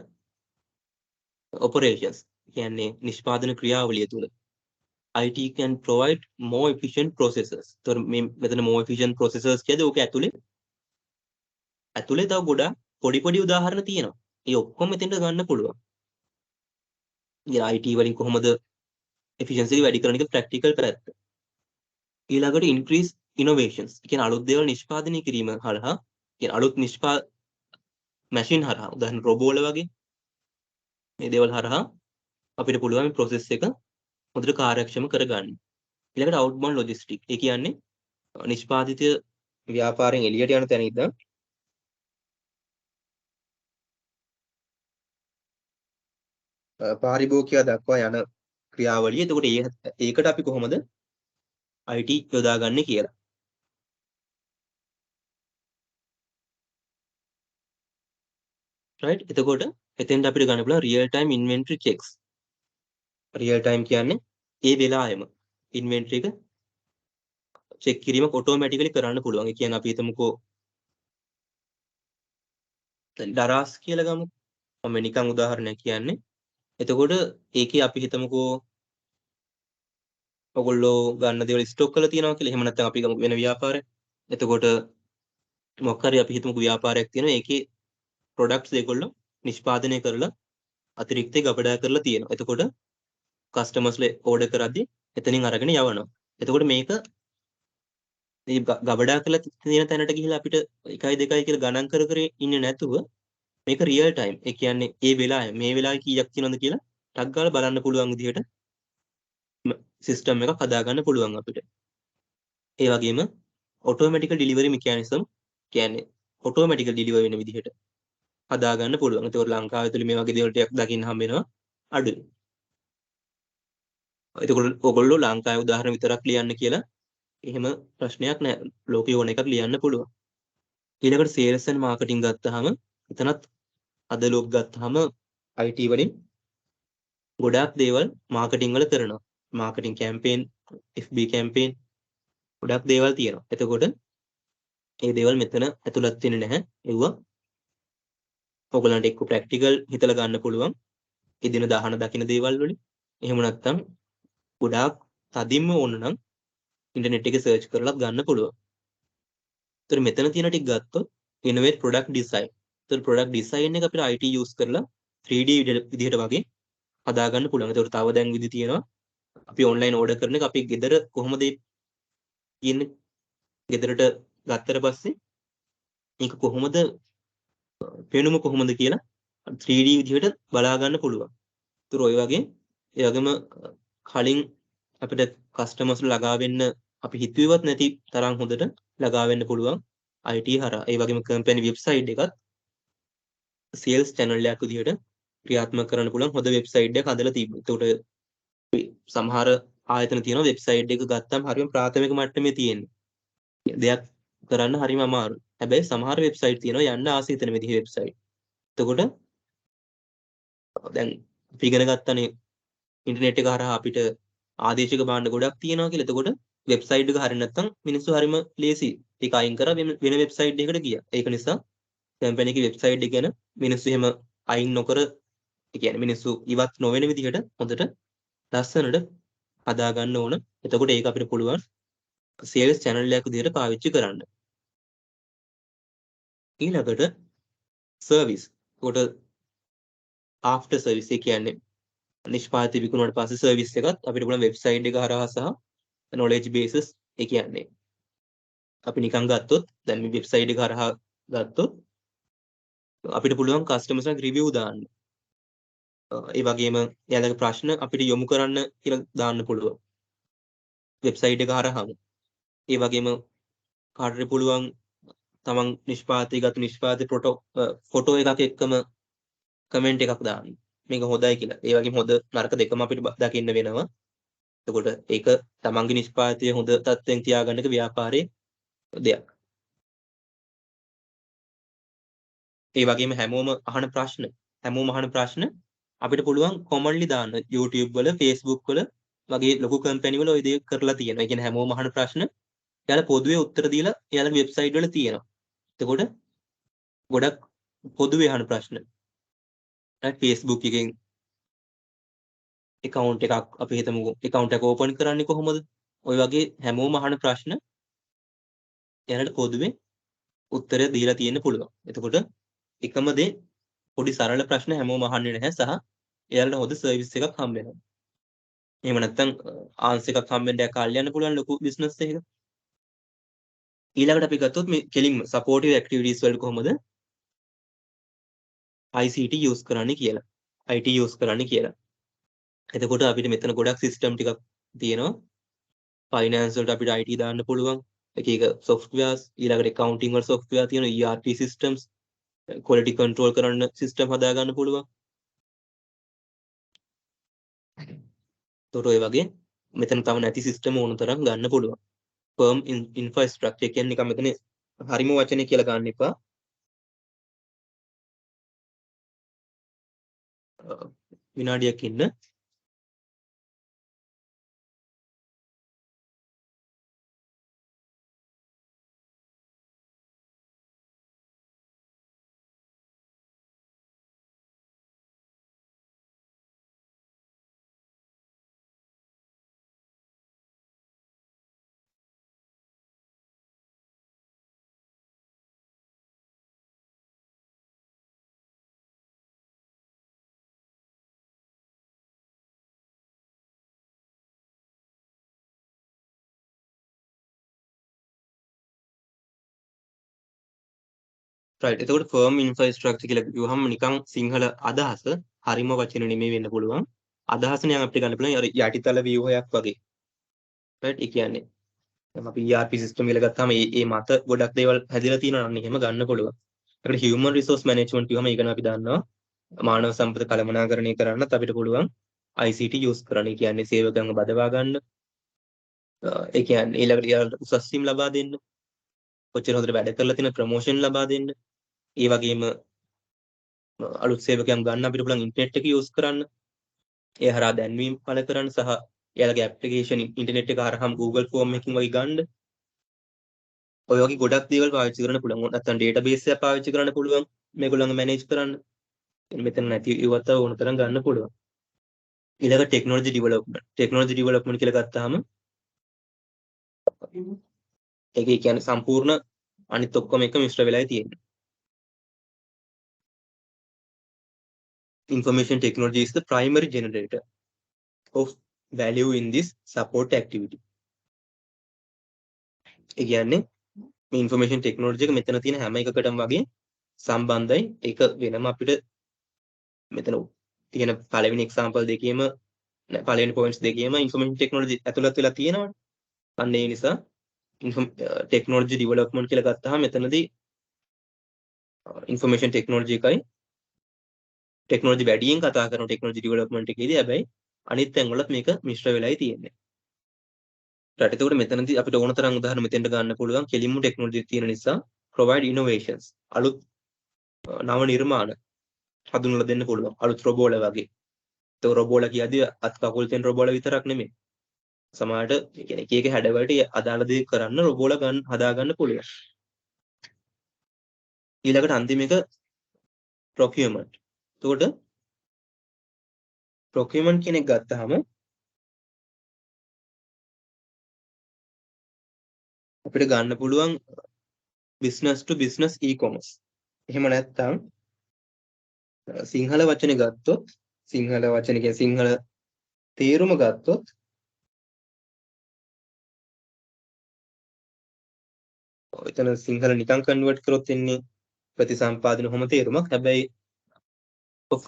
[SPEAKER 1] operations කියන්නේ නිෂ්පාදන ක්‍රියාවලිය තුල IT can provide more efficient processes. ඒතර මේ මෙතන more efficient processes කියද්දී ඕක ඇතුලේ තව ගොඩාක් පොඩි උදාහරණ තියෙනවා. ඒ ඔක්කොම මෙතෙන්ට ගන්න පුළුවන්. IT වලින් කොහොමද efficiency එක වැඩි කරන එක practical පැත්ත. ඊළඟට increase innovations. ඒ කියන්නේ අලුත් දේවල් නිෂ්පාදනය කිරීම හරහා කියන්නේ අලුත් machine හරහා උදාහරණ රොබෝල වගේ මේ දේවල් හරහා අපිට පුළුවන් මේ process එක හොඳට කාර්යක්ෂම කරගන්න. ඊළඟට outbound logistics. ඒ කියන්නේ නිෂ්පාදිත ව්‍යාපාරයෙන් එළියට යන තැන ඉඳන් පාරිභෝගිකයා දක්වා යන ක්‍රියාවලිය. එතකොට ඒකට අපි කොහොමද IT යොදාගන්නේ කියලා. right? එතකොට එතෙන්ට අපිට ගන්න පුළුවන් real time inventory checks. real time කියන්නේ ඒ වෙලාවෙම inventory එක check කිරීමක් automatically කරන්න පුළුවන්. ඒ කියන්නේ අපි හිතමුකෝ දරාස් කියලා ගමු. මම නිකන් උදාහරණයක් කියන්නේ. එතකොට ඒකේ අපි හිතමුකෝ ඔයගොල්ලෝ ගන්න දේවල් ස්ටොක් කරලා තියෙනවා කියලා. එහෙම නැත්නම් අපි ගමු වෙන ව්‍යාපාරයක්. එතකොට මොකක් හරි අපි හිතමුකෝ ව්‍යාපාරයක් තියෙනවා. ඒකේ ප්‍රොඩක්ට්ස් ඒගොල්ලෝ නිෂ්පාදනය කරලා අතිරික්තේ ගබඩා කරලා තියෙනවා. එතකොට කස්ටමර්ස්ලා ඕඩර් කරද්දී එතනින් අරගෙන යවනවා. එතකොට මේක මේ ගබඩා කරලා තියෙන තැනට ගිහිල්ලා අපිට 1යි 2යි කියලා ගණන් කර ඉන්නේ නැතුව මේක රියල් ටයිම්. ඒ කියන්නේ ඒ වෙලාවේ මේ වෙලාවේ කීයක් තියෙනවද කියලා ටක් ගාලා බලන්න පුළුවන් විදිහට සිස්ටම් එකක් හදාගන්න පුළුවන් අපිට. ඒ වගේම ඔටෝමැටිකල් ඩිලිවරි මෙකැනිසම් කියන්නේ ඔටෝමැටිකල් ඩිලිවර් වෙන විදිහට හදාගන්න පුළුවන්. ඒතකොට ලංකාවේ තුල මේ වගේ දේවල් ටිකක් දකින්න හම්බ වෙනවා අඩුයි. එතකොට ඔයගොල්ලෝ ලංකාවේ උදාහරණ විතරක් ලියන්න කියලා එහෙම ප්‍රශ්නයක් නැහැ. ලෝකේ ඕන එකක් ලියන්න පුළුවන්. ඊළඟට සේල්ස් ඇන්ඩ් මාකටිං ගත්තාම එතනත් අද ලෝක ගත්තාම IT වලින් ගොඩාක් දේවල් මාකටිං වල කරනවා. මාකටිං කැම්පේන්, FB කැම්පේන් ගොඩාක් දේවල් තියෙනවා. එතකොට මේ දේවල් මෙතන ඇතුළත් වෙන්නේ නැහැ. ඒවා ඔයගලන්ට එක්ක ප්‍රැක්ටිකල් හිතලා ගන්න පුළුවන්. එදින දහන දකින්න දේවල් වලින්. එහෙම නැත්නම් ගොඩාක් තදින්ම ඕන නම් ඉන්ටර්නෙට් එකේ සර්ච් කරලා ගන්න පුළුවන්. ඒතර මෙතන තියෙන ටික ගත්තොත් innovate product design. ඒතර product design එක අපිට IT use කරලා 3D විදිහට වගේ හදාගන්න පුළුවන්. ඒතර තව දැන් විදි තියෙනවා. අපි online order කරන එක අපි ගෙදර කොහොමද කියන්නේ ගෙදරට ගත්තට පස්සේ මේක කොහොමද පෙනුම කොහොමද කියලා 3D විදිහට බලා ගන්න පුළුවන්. ඒතර ඔය වගේ ඒ වගේම කලින් අපිට කස්ටමර්ස් ළඟා වෙන්න අපි හිතුවේවත් නැති තරම් හොඳට ළඟා වෙන්න පුළුවන් IT හරහා. ඒ වගේම කම්පැනි වෙබ්සයිට් එකත් සේල්ස් channel එකක් විදිහට ක්‍රියාත්මක කරන්න පුළුවන් හොඳ වෙබ්සයිට් එකක් හදලා තිබ්බා. ඒකට සමහර ආයතන තියෙනවා වෙබ්සයිට් එක ගත්තාම හරියම ප්‍රාථමික මට්ටමේ තියෙන්නේ. දෙයක් කරන්න හරිම අමාරුයි. හැබැයි සමහර වෙබ්සයිට් තියෙනවා යන්න ආස හිතෙන විදිහේ වෙබ්සයිට්. එතකොට දැන් අපි ඉගෙන ගත්තනේ ඉන්ටර්නෙට් එක හරහා අපිට ආදේශික භාණ්ඩ ගොඩක් තියෙනවා කියලා. එතකොට වෙබ්සයිට් එක හරිය නැත්නම් මිනිස්සු හරිම ලේසි. ඒක අයින් කරලා වෙන වෙබ්සයිට් එකකට ගියා. ඒක නිසා කම්පැනි එකේ වෙබ්සයිට් එක ගැන මිනිස්සු එහෙම අයින් නොකර ඒ කියන්නේ මිනිස්සු ඉවත් නොවන විදිහට හොඳට ලස්සනට හදා ගන්න ඕන. එතකොට ඒක අපිට පුළුවන් සේල්ස් channel එකක් විදිහට පාවිච්චි කරන්න. ඊළඟට සර්විස්. ඒකට ආෆ්ටර් සර්විස් ඒ කියන්නේ නිෂ්පාදිත විකුණුවට පස්සේ සර්විස් එකත් අපිට පුළුවන් වෙබ්සයිට් එක හරහා සහ නොලෙජ් බේසස් ඒ කියන්නේ අපි නිකන් ගත්තොත් දැන් මේ වෙබ්සයිට් එක හරහා ගත්තොත් අපිට පුළුවන් කස්ටමර්ස්ලා රිවිව් දාන්න. ඒ වගේම එයාලගේ ප්‍රශ්න අපිට යොමු කරන්න කියලා දාන්න පුළුවන් වෙබ්සයිට් එක හරහාම. ඒ වගේම කාටරි පුළුවන් තමන් නිෂ්පාදිතගත නිෂ්පාදිත ෆොටෝ එකක් එක්කම කමෙන්ට් එකක් දාන්න. මේක හොඳයි කියලා. ඒ වගේම හොඳ නරක දෙකම අපිට දකින්න වෙනවා. එතකොට ඒක තමන්ගේ නිෂ්පාදිතය හොඳ තත්ත්වයෙන් තියාගන්න එක ව්‍යාපාරයේ දෙයක්. ඒ වගේම හැමෝම අහන ප්‍රශ්න අපිට පුළුවන් කොමන්ලි දාන්න YouTube වල Facebook වල වගේ ලොකු කම්පැනි වල ඔය දේ කරලා තියෙනවා. ඒ කියන්නේ හැමෝම අහන ප්‍රශ්න එයාලා පොදුවේ උත්තර දීලා එයාලගේ වෙබ්සයිට් වල තියෙනවා. එතකොට ගොඩක් පොදුවේ අහන ප්‍රශ්න. Facebook එකෙන් account එකක් අපි හිතමුකෝ account එක open කරන්නේ කොහොමද? ඔය වගේ හැමෝම අහන ප්‍රශ්න එයාලට පොදුවේ උත්තරය දීලා තියෙන්න පුළුවන්. එතකොට එකම දේ පොඩි සරල ප්‍රශ්න හැමෝම අහන්නේ නැහැ සහ එයාලට හොඳ සර්විස් එකක් හම්බ වෙනවා. එහෙම නැත්නම් ආන්සර් එකක් හම්බෙන්න කාලය යන්න පුළුවන් ලොකු බිස්නස් එකක. ඊළඟට අපි ගත්තොත් මේ කෙලින්ම සපෝටිව් ඇක්ටිවිටීස් වලට කොහොමද ICT යූස් කරන්නේ කියලා. IT යූස් කරන්නේ කියලා. එතකොට අපිට මෙතන ගොඩක් සිස්ටම් ටිකක් තියෙනවා. ෆයිනෑන්ස් වලට අපිට IT දාන්න පුළුවන්. එක එක softwares ඊළඟට accounting වල software තියෙනවා ERP systems quality control කරන්න system හදා ගන්න පුළුවන්. එතකොට ඔය වගේ මෙතන තව නැති system ඕන තරම් ගන්න පුළුවන්. firm infrastructure කියන්නේ නිකන් මෙතන හරිම වචනේ කියලා ගන්න එපා. විනාඩියක් ඉන්න. right එතකොට firm infrastructure කියලා කිව්වහම නිකන් සිංහල අදහස හරිම වචන නෙමෙයි වෙන්න පුළුවන්. අදහස නම් අපිට ගන්න පුළුවන් අර යටිතල ව්‍යුහයක් වගේ. right ඒ කියන්නේ දැන් අපි ERP system කියලා ගත්තාම ඒ මත ගොඩක් දේවල් හැදිලා තියෙනවා නම් එහෙම ගන්න පුළුවන්. ඒකට human resource management කියවම ඒක අපි දන්නවා. මානව සම්පත කළමනාකරණය කරන්නත් අපිට පුළුවන් ICT use කරන්න. ඒ කියන්නේ සේවකයන්ව බදවා ගන්න. ඒ කියන්නේ ඊළඟට යාළුවට උසස් වීම ලබා දෙන්න. කොච්චර හොඳට වැඩ කරලා තියෙන ප්‍රොමෝෂන් ලබා දෙන්න. ඒ වගේම අලුත් සේවකයන් ගන්න අපිට පුළුවන් ඉන්ටර්නෙට් එක යූස් කරන්න. ඒ හරහා දැන්වීම් පළ කරන්න සහ එයාලගේ ඇප්ලිකේෂන් ඉන්ටර්නෙට් එක හරහාම Google ෆෝම් එකකින් වගේ ගන්න. ඔය වගේ ගොඩක් දේවල් පාවිච්චි කරන්න පුළුවන්. නැත්නම් ඩේටාබේස් එකක් පාවිච්චි කරන්න පුළුවන්. මේගොල්ලන්ව මැනේජ් කරන්න. මෙතන නැති ඉවත් ඕන තරම් ගන්න පුළුවන්. ඊළඟ ටෙක්නොලොජි ඩෙවලොප්මන්ට්. ටෙක්නොලොජි ඩෙවලොප්මන්ට් කියලා ගත්තාම ඒක කියන්නේ සම්පූර්ණ අනිත් ඔක්කොම එක මිශ්‍ර වෙලායි තියෙන්නේ. Information technology is the primary generator of value in this support activity. ඒ කියන්නේ මේ information technology එක මෙතන තියෙන හැම එකකටම වගේ සම්බන්ධයි. ඒක වෙනම අපිට මෙතන තියෙන පළවෙනි example දෙකේම පළවෙනි points දෙකේම information technology ඇතුළත් වෙලා තියෙනවනේ. අන්න ඒ නිසා technology development කියලා ගත්තාම මෙතනදී information technology එකයි ටෙක්නොලොජි වැඩියෙන් කතා කරන ටෙක්නොලොජි ඩෙවලොප්මන්ට් එකේදී හැබැයි අනිත් තැන් වලත් මේක මිශ්‍ර වෙලායි තියෙන්නේ. right එතකොට මෙතනදී අපිට ඕන තරම් උදාහරණ මෙතෙන්ට ගන්න පුළුවන්. කෙලින්ම ටෙක්නොලොජි තියෙන නිසා provide innovations අලුත් නව නිර්මාණ හඳුන්වලා දෙන්න පුළුවන්. අලුත් රොබෝල වගේ. ඒක රොබෝල කියද්දී අත් කකුල් තියෙන රොබෝල විතරක් නෙමෙයි. සමහරට ඒ කියන්නේ එක එක හැඩවලට අදාළ දේ කරන්න රොබෝල හදා ගන්න පුළුවන්. ඊළඟට අන්තිම එක procurement. එතකොට procurement කියන එක ගත්තාම අපිට ගන්න පුළුවන් business to business e-commerce. එහෙම නැත්නම් සිංහල වචනේ ගත්තොත් සිංහල වචනේ කියන්නේ සිංහල තේරුම ගත්තොත් එතන සිංහල නිකන් කන්වර්ට් කරොත් එන්නේ ප්‍රතිසම්පාදන හොම තේරුමක්. හැබැයි of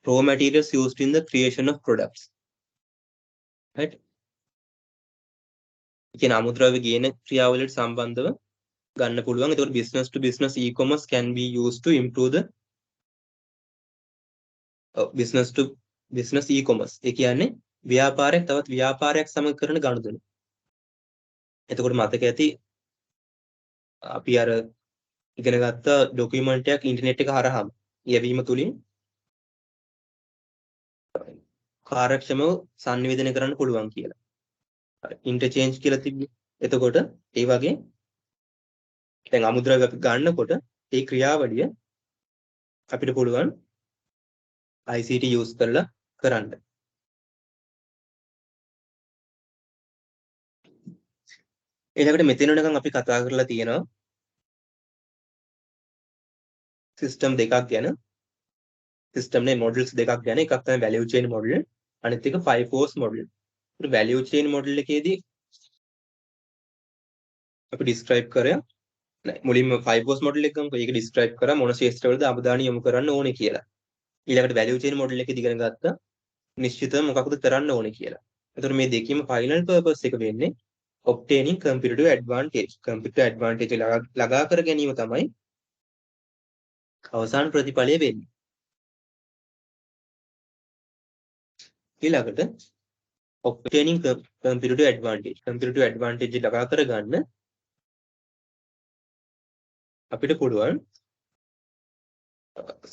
[SPEAKER 1] raw materials used in the creation of products. Right? කියන අමුද්‍රව්‍ය ගේන ක්‍රියාවලට සම්බන්ධව ගන්න පුළුවන්. ඒතකොට business to business e-commerce can be used to improve the business to business e-commerce. ඒ කියන්නේ ව්‍යාපාරයක් තවත් ව්‍යාපාරයක් සමග කරන ගනුදෙනු. එතකොට මතක ඇති අපි අර ඉගෙන ගත්ත ડોකියුමන්ට් එකක් ඉන්ටර්නෙට් එක හරහාම යැවීම තුලින් කාර්යක්ෂමව සංනිවේදනය කරන්න පුළුවන් කියලා. ඉන්ටර්චේන්ජ් කියලා තිබ්බේ. එතකොට ඒ වගේ දැන් අමුද්‍රව්‍ය අපි ගන්නකොට ඒ ක්‍රියාවලිය අපිට පුළුවන් ICT use කරලා කරන්න. ඊළඟට මෙතන වෙනකන් අපි කතා කරලා තියෙනවා සිස්ටම් දෙකක් ගැන. සිස්ටම් නේ මොඩල්ස් දෙකක් ගැන. එකක් තමයි වැලියු චේන් මොඩල්. අනිත් එක 5 force මොඩල්. ඒ වැලියු චේන් මොඩල් එකේදී අපි ඩිස්ක්‍රයිබ් කරා මුලින්ම 5 force මොඩල් එක ගමු. ඒක ඩිස්ක්‍රයිබ් කරා මොන ශේෂ්ත්‍රවලද අවධානය යොමු කරන්න ඕනේ කියලා. ඊළඟට වැලියු චේන් මොඩල් එකේදී ඉගෙන ගත්තා නිශ්චිතව මොකක්ද කරන්න ඕනේ කියලා. එතකොට මේ දෙකේම ෆයිනල් පර්පස් එක වෙන්නේ obtaining competitive advantage. competitive advantage ළඟා කර ගැනීම තමයි අවසාන ප්‍රතිඵලය වෙන්නේ. ඊළඟට obtaining competitive advantage. competitive advantage ළඟා කරගන්න අපිට පුළුවන්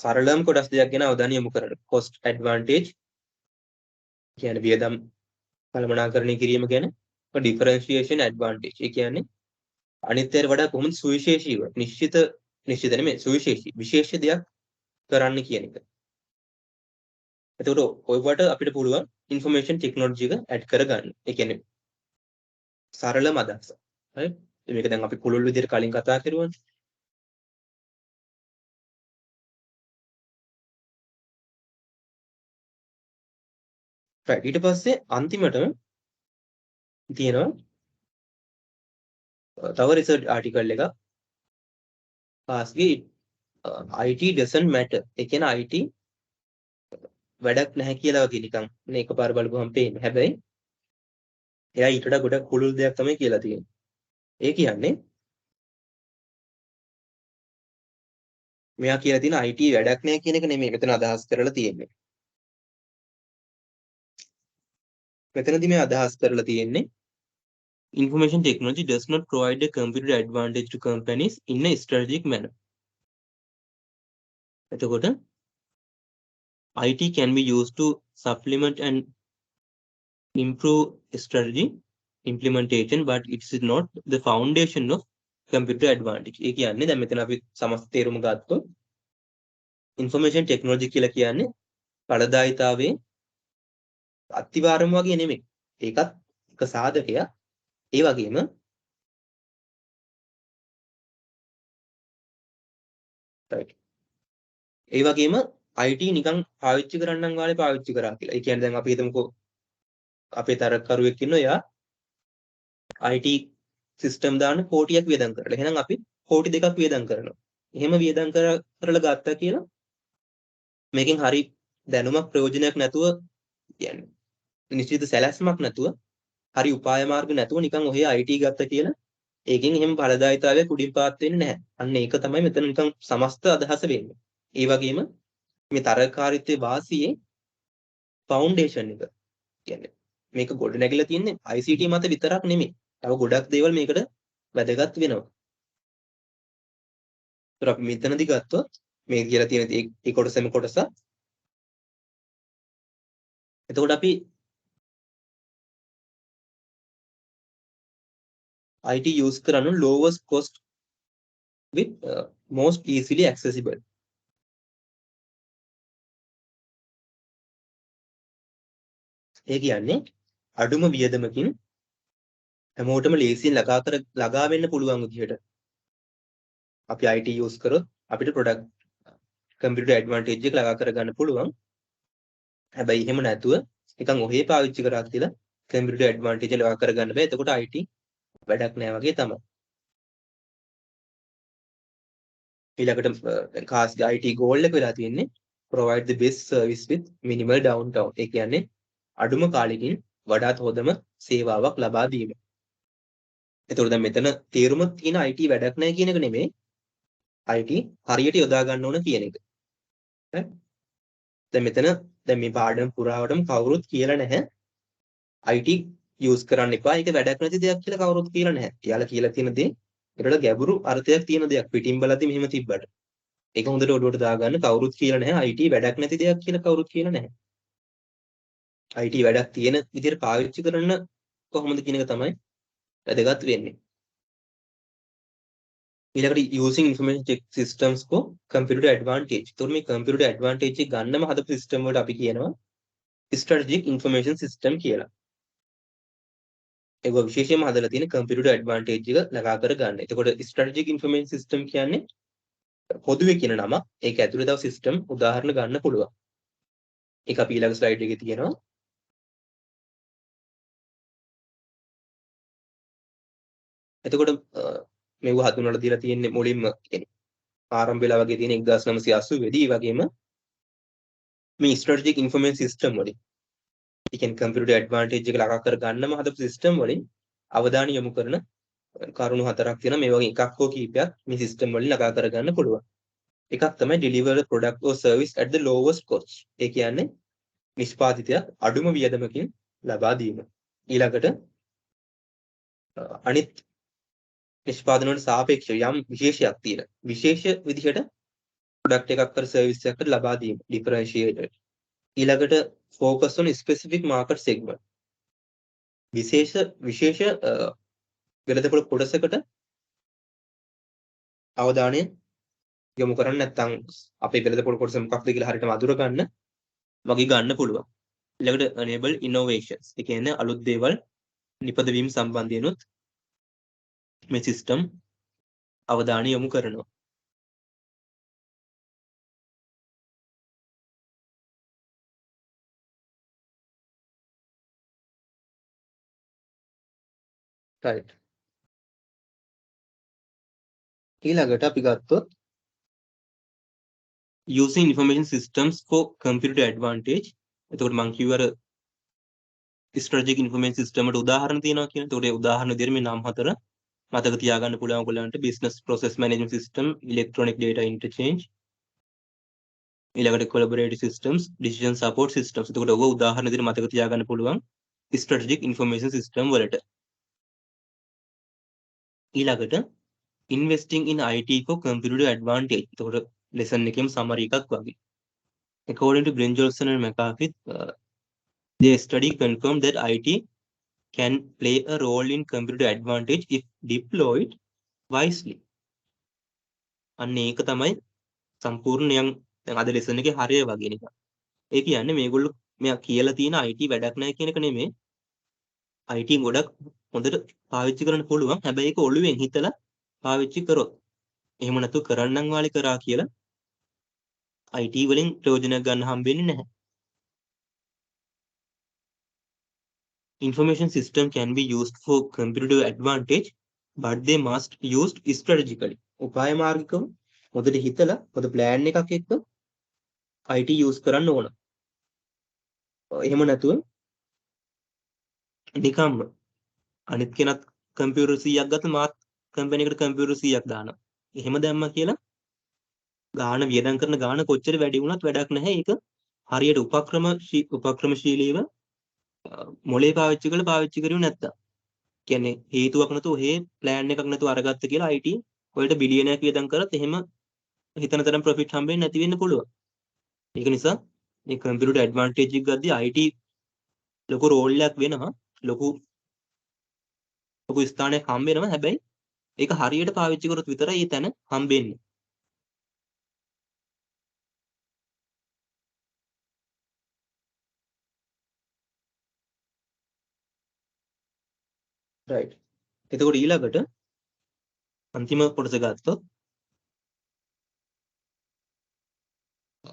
[SPEAKER 1] සරලම කොටස් දෙකක් ගැන අවධානය යොමු කරන්න. cost advantage කියන්නේ වියදම් කළමනාකරණය කිරීම ගැන. differentiation advantage. ඒ කියන්නේ අනිත්‍යයට වඩා කොහොමද සුවිශේෂීව නිශ්චිත නෙමෙයි සුවිශේෂී විශේෂ දෙයක් කරන්න කියන එක. එතකොට ඔයවට අපිට පුළුවන් ইনফরমේෂන් ටෙක්නොලොජි එක ඇඩ් කරගන්න. ඒ කියන්නේ සරලම අදහස. right? මේක දැන් අපි පුළුල් විදිහට කලින් කතා කරුවානේ. right. ඊට පස්සේ අන්තිමටම තියෙනවා තව රිසර්ච් ආටිකල් එකක් පාස්ගේ IT doesn't matter. ඒ කියන්නේ IT වැඩක් නැහැ කියලා වගේ නිකන් මේ එකපාර බලපුවම පේන්නේ. හැබැයි එයා ඊට වඩා ගොඩක් පුළුල් දෙයක් තමයි කියලා තියෙන්නේ. ඒ කියන්නේ මෙයා කියලා තියෙන IT වැඩක් නැහැ කියන එක නෙමෙයි මෙතන අදහස් කරලා තියෙන්නේ. මෙතනදී මේ අදහස් කරලා තියෙන්නේ information technology does not provide a competitive advantage to companies in a strategic manner. එතකොට IT can be used to supplement and improve strategy implementation but it is not the foundation of competitive advantage. ඒ කියන්නේ දැන් මෙතන අපි සමස්ත තේරුම ගත්තොත් information technology කියලා කියන්නේ ඵලදායීතාවයේ අත්විවරම වගේ නෙමෙයි. ඒකත් එක සාධකයක්. ඒ වගේම right. ඒ වගේම IT නිකන් පාවිච්චි කරන්නම් වාලේ පාවිච්චි කරා කියලා. ඒ කියන්නේ දැන් අපි හිතමුකෝ අපේ තරකරුවෙක් ඉන්නවා එයා IT සිස්ටම් දාන්න කෝටියක් වියදම් කරලා. එහෙනම් අපි කෝටි දෙකක් වියදම් කරනවා. එහෙම වියදම් කරලා ගත්තා කියලා මේකෙන් හරි දැනුමක් ප්‍රයෝජනයක් නැතුව කියන්නේ නිශ්චිත සැලැස්මක් නැතුව හරි උපාය මාර්ග නැතුව නිකන් ඔහේ IT ගත්ත කියලා ඒකෙන් එහෙම ඵලදායීතාවයක් උඩින් පාත් වෙන්නේ නැහැ. අන්න ඒක තමයි මෙතන නිකන් සමස්ත අදහස වෙන්නේ. ඒ වගේම මේ තරකාරීත්වයේ වාසියේ ෆවුන්ඩේෂන් එක කියන්නේ මේක ගොඩ නැගිලා තියෙන්නේ ICT මත විතරක් නෙමෙයි. තව ගොඩක් දේවල් මේකට වැදගත් වෙනවා. ඒතර අපි මෙතනදී ගත්තොත් මේ කියලා තියෙන ඒ කොටසෙම කොටස. එතකොට අපි IT use කරන lowest cost with most easily accessible. ඒ කියන්නේ අඩුම වියදමකින් හැමෝටම ලේසියෙන් ළඟා වෙන්න පුළුවන් විදිහට අපි IT use කරොත් අපිට product කම්පියුටර් ඇඩ්වාන්ටේජ් එක ළඟා කරගන්න පුළුවන්. හැබැයි එහෙම නැතුව නිකන් ඔහේ පාවිච්චි කරා කියලා කම්පියුටර් ඇඩ්වාන්ටේජ් එක ළඟා කරගන්න බෑ. එතකොට IT වැඩක් නෑ වගේ තමයි. ඊළඟට කාස්ගේ IT goal එක වෙලා තියෙන්නේ provide the best service with minimal downtime. ඒ කියන්නේ අඩුම කාලෙකින් වඩාත් හොඳම සේවාවක් ලබා දීම. එතකොට දැන් මෙතන තේරුම තියෙන IT වැඩක් නැහැ කියන එක නෙමෙයි. IT හරියට යොදා ගන්න ඕන කියන එක. දැන් මෙතන දැන් මේ පාඩම පුරාවටම කවුරුත් කියලා නැහැ IT යූස් කරන්න එපා. ඒක වැඩක් නැති දෙයක් කියලා කවුරුත් කියලා නැහැ. එයාලා කියලා තියෙන දේ ඒකට ගැඹුරු අර්ථයක් තියෙන දෙයක්. පිටින් බලද්දි මෙහෙම තිබ්බට. ඒක හොඳට ඔළුවට දාගන්න කවුරුත් කියලා නැහැ. IT වැඩක් නැති දෙයක් කියලා කවුරුත් කියලා නැහැ. IT වැඩක් තියෙන විදිහට පාවිච්චි කරන්න කොහොමද කියන එක තමයි වැදගත් වෙන්නේ. ඊළඟට using information check systems for computer advantage. ඒතකොට මේ computer advantage එක ගන්නම හදපු system වලට අපි කියනවා strategic information system කියලා. ඒක විශේෂයෙන්ම හදලා තියෙන computer advantage එක ළඟා කර ගන්න. එතකොට strategic information system කියන්නේ පොදුවේ කියන නම. ඒක ඇතුලේ තව system උදාහරණ ගන්න පුළුවන්. ඒක අපි ඊළඟ slide එකේ තියෙනවා. එතකොට මේව හඳුන්වලා දීලා තියෙන්නේ මුලින්ම ආරම්භ වෙලා වගේ තියෙන 1980 දී වගේම මේ ස්ට්‍රැටජික් ඉන්ෆර්මේෂන් සිස්ටම් වලින් ඒ කියන්නේ කම්පියුටර් ඇඩ්වාන්ටේජ් එක ළඟා කර ගන්නම හදපු සිස්ටම් වලින් අවධානය යොමු කරන කරුණු හතරක් තියෙනවා. මේ වගේ එකක් හෝ කීපයක් මේ සිස්ටම් වලින් ළඟා කර ගන්න පුළුවන්. එකක් තමයි deliver the product or service at the lowest cost. ඒ කියන්නේ නිෂ්පාදිතයක් අඩුම වියදමකින් ලබා දීම. ඊළඟට අනිත් නිෂ්පාදන වලට සාපේක්ෂව යම් විශේෂයක් තියෙන. විශේෂ විදිහට ප්‍රොඩක්ට් එකක් කර සර්විස් එකක් ලබා දීම. differentiated. ඊළඟට focus on specific market segment. විශේෂ වෙළඳපොළ කොටසකට අවධානය යොමු කරන්නේ නැත්නම් අපේ වෙළඳපොළ කොටස මොකක්ද කියලා හරියටම අඳුර ගන්න වගේ ගන්න පුළුවන්. ඊළඟට enable innovations. ඒ කියන්නේ අලුත් දේවල් නිපදවීම සම්බන්ධයෙන්ුත් මේ සිස්ටම් අවධානය යොමු කරනවා. right. ඊළඟට අපි ගත්තොත් using information systems for computer advantage. එතකොට මම කිව්ව අර strategic information system වලට උදාහරණ තියෙනවා කියන. එතකොට ඒ උදාහරණ විදිහට මේ නම් හතර මතක තියාගන්න පුළුවන් ඔයගොල්ලන්ට. business process management system, electronic data interchange, ඊළඟට collaborative systems, decision support systems. එතකොට ඔය උදාහරණ විදිහට මතක තියාගන්න පුළුවන් strategic information system වලට. ඊළඟට investing in IT for computer advantage. එතකොට lesson එකේම summary එකක් වගේ. According to Brinjolson and McAfee, their study confirmed that IT can play a role in computer advantage if deployed wisely. අන්න ඒක තමයි සම්පූර්ණයෙන් දැන් අද lesson එකේ හරය වගේ නිකන්. ඒ කියන්නේ මේගොල්ලෝ මෙයා කියලා තියෙන IT වැඩක් නැහැ කියන එක නෙමෙයි. IT ගොඩක් හොඳට පාවිච්චි කරන්න පුළුවන්. හැබැයි ඒක ඔළුවෙන් හිතලා පාවිච්චි කරොත්. එහෙම නැතු කරන්නම් වාලේ කරා කියලා IT වලින් ප්‍රයෝජනයක් ගන්න හම්බෙන්නේ නැහැ. Information system can be used for competitive advantage, but they must used strategically. උපාය මාර්ගිකව හොඳට හිතලා හොඳ plan එකක් එක්ක IT use කරන්න ඕන. එහෙම නැතුව නිකම්ම අනිත් කෙනත් කම්පියුටර් 100ක් ගත්ත මාත් කම්පැනි එකට කම්පියුටර් 100ක් දානවා. එහෙම දැම්මා කියලා ගාන වියදම් කරන ගාන කොච්චර වැඩි වුණත් වැඩක් නැහැ. ඒක හරියට උපක්‍රමශීලීව මොලේ පාවිච්චි කරලා පාවිච්චි කරුවේ නැත්තම්. කියන්නේ හේතුවක් නැතුව ඔහේ plan එකක් නැතුව අරගත්ත කියලා IT ඔයාලට බිලියනයක් වියදම් කරත් එහෙම හිතන තරම් profit හම්බෙන්නේ නැති වෙන්න පුළුවන්. ඒක නිසා මේ computer advantage එක ගද්දී IT ලොකු role එකක් වෙනවා. ලොකු ස්ථානයක් හම්බ වෙනවා. හැබැයි ඒක හරියට පාවිච්චි කරොත් විතරයි ඒ තැන හම්බෙන්නේ. right. එතකොට ඊළඟට අන්තිම කොටස ගත්තොත්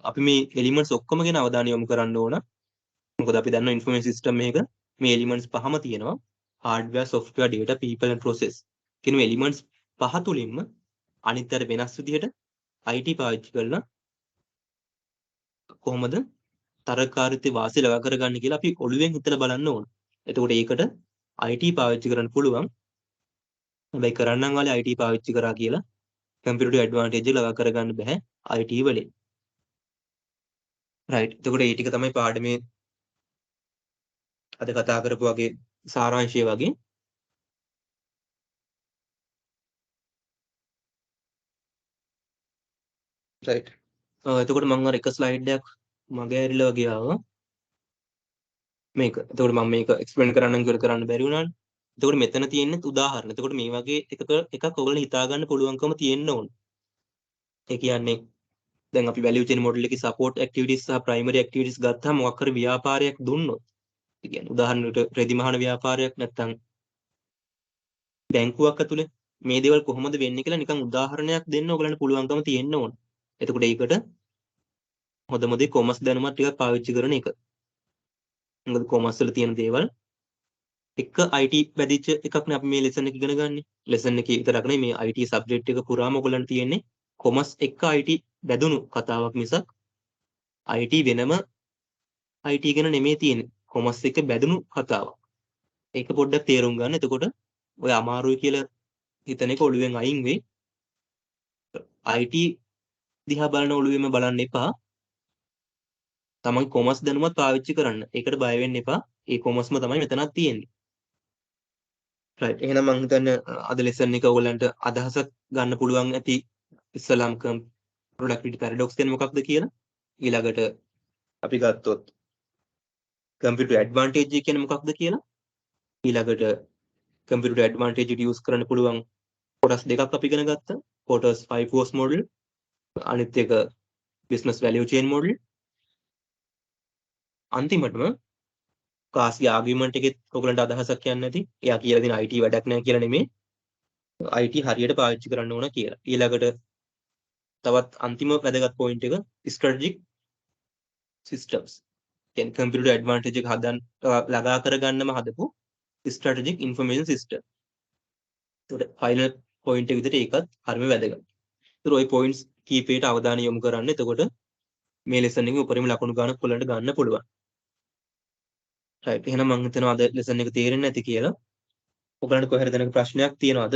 [SPEAKER 1] අපි මේ එලිමන්ට්ස් ඔක්කොම ගැන අවධානය යොමු කරන්න ඕන. මොකද අපි දන්නවා ඉන්ෆර්මේෂන් සිස්ටම් එකක මේ එලිමන්ට්ස් පහම තියෙනවා. hardware, software, data, people and process. කියන මේ එලිමන්ට්ස් පහ තුලින්ම අනිත් අතර වෙනස් විදිහට IT පාවිච්චි කරලා කොහොමද තරකාරීත්වය වාසිය ලබා කරගන්න කියලා අපි ඔළුවෙන් හිතලා බලන්න ඕන. එතකොට ඒකට IT පාවිච්චි කරන්න පුළුවන්. හැබැයි කරන්නම් වාලේ IT පාවිච්චි කරා කියලා කම්පියුටර් ඇඩ්වාන්ටේජ් එක ලබා කරගන්න බෑ IT වලින්. රයිට්. එතකොට ඒ ටික තමයි පාඩමේ අද කතා කරපු වගේ සාරාංශය වගේ. රයිට්. එතකොට මම අර එක ස්ලයිඩ් එකක් මගේ ඇරිලා වගේ ආවා. මේක. එතකොට මම මේක එක්ස්ප්ලেইন කරන්න කියලා කරන්න බැරි වුණානේ. එතකොට මෙතන තියෙන්නේ උදාහරණ. එතකොට මේ වගේ එකක් ඔයගොල්ලෝ හිතා ගන්න පුළුවන්කම තියෙන්න ඕන. ඒ කියන්නේ දැන් අපි value chain model එකේ support activities සහ primary activities ගත්තාම මොකක් හරි ව්‍යාපාරයක් දුන්නොත්, ඒ කියන්නේ උදාහරණයකට රෙදි මහන ව්‍යාපාරයක් නැත්නම් බැංකුවක් ඇතුලේ මේ දේවල් කොහොමද වෙන්නේ කියලා නිකන් උදාහරණයක් දෙන්න ඔයගලන්ට පුළුවන්කම තියෙන්න ඕන. එතකොට ඒකට හොඳම දේ කොමර්ස් දැනුමක් ටිකක් පාවිච්චි කරන එක. මොකද කොමර්ස් වල තියෙන දේවල් එක IT වැදිච්ච එකක්නේ අපි මේ ලෙසන් එක ඉගෙන ගන්න. ලෙසන් එකේ විතරක් නෙමෙයි මේ IT සබ්ජෙක්ට් එක පුරාම ඔයගලන්ට තියෙන්නේ කොමර්ස් එක IT බැදුණු කතාවක් මිසක් IT වෙනම IT ගැන නෙමෙයි තියෙන්නේ. කොමර්ස් එක බැදුණු කතාවක්. ඒක පොඩ්ඩක් තේරුම් ගන්න. එතකොට ඔය අමාරුයි කියලා හිතන එක ඔළුවෙන් අයින් වෙයි. IT දිහා බලන ඔළුවෙම බලන්න එපා. තමන් කොමර්ස් දැනුමත් පාවිච්චි කරන්න. ඒකට බය වෙන්න එපා. ඒ කොමර්ස්ම තමයි මෙතනක් තියෙන්නේ. රයිට්. එහෙනම් මම හිතන්නේ අද ලෙසන් එක ඔයගලන්ට අදහසක් ගන්න පුළුවන් ඇති. ඉස්සලාම් productivity paradox කියන්නේ මොකක්ද කියලා. ඊළඟට අපි ගත්තොත් computer advantage කියන්නේ මොකක්ද කියලා. ඊළඟට computer advantage එක use කරන්න පුළුවන් කොටස් දෙකක් අපි ඉගෙන ගත්තා. Porter's 5 force model. අනිත් එක business value chain model. අන්තිමටම කාස්ගේ ආගියුමන්ට් එකෙත් ඔයගලන්ට අදහසක් කියන්න ඇති. එයා කියලා දෙන IT වැඩක් නැහැ කියලා නෙමෙයි. IT හරියට පාවිච්චි කරන්න ඕන කියලා. ඊළඟට තවත් අන්තිම වැදගත් පොයින්ට් එක strategic systems. කියන්නේ computer advantage එක හදන්න ළඟා කරගන්නම හදපු strategic information system. ඒකට ෆයිනල් පොයින්ට් එක විදිහට ඒකත් හරිම වැදගත්. ඒතර ওই පොයින්ට්ස් කීපයට අවධානය යොමු කරන්න. එතකොට මේ ලෙසන් එකේ උපරිම ලකුණු ගානක් ඔයගලන්ට ගන්න පුළුවන්. රයිට්. එහෙනම් මම හිතනවා අද ලෙසන් එක තේරෙන්නේ නැති කියලා. ඔයගලන්ට කොහේ හරි දැනක ප්‍රශ්නයක් තියෙනවද?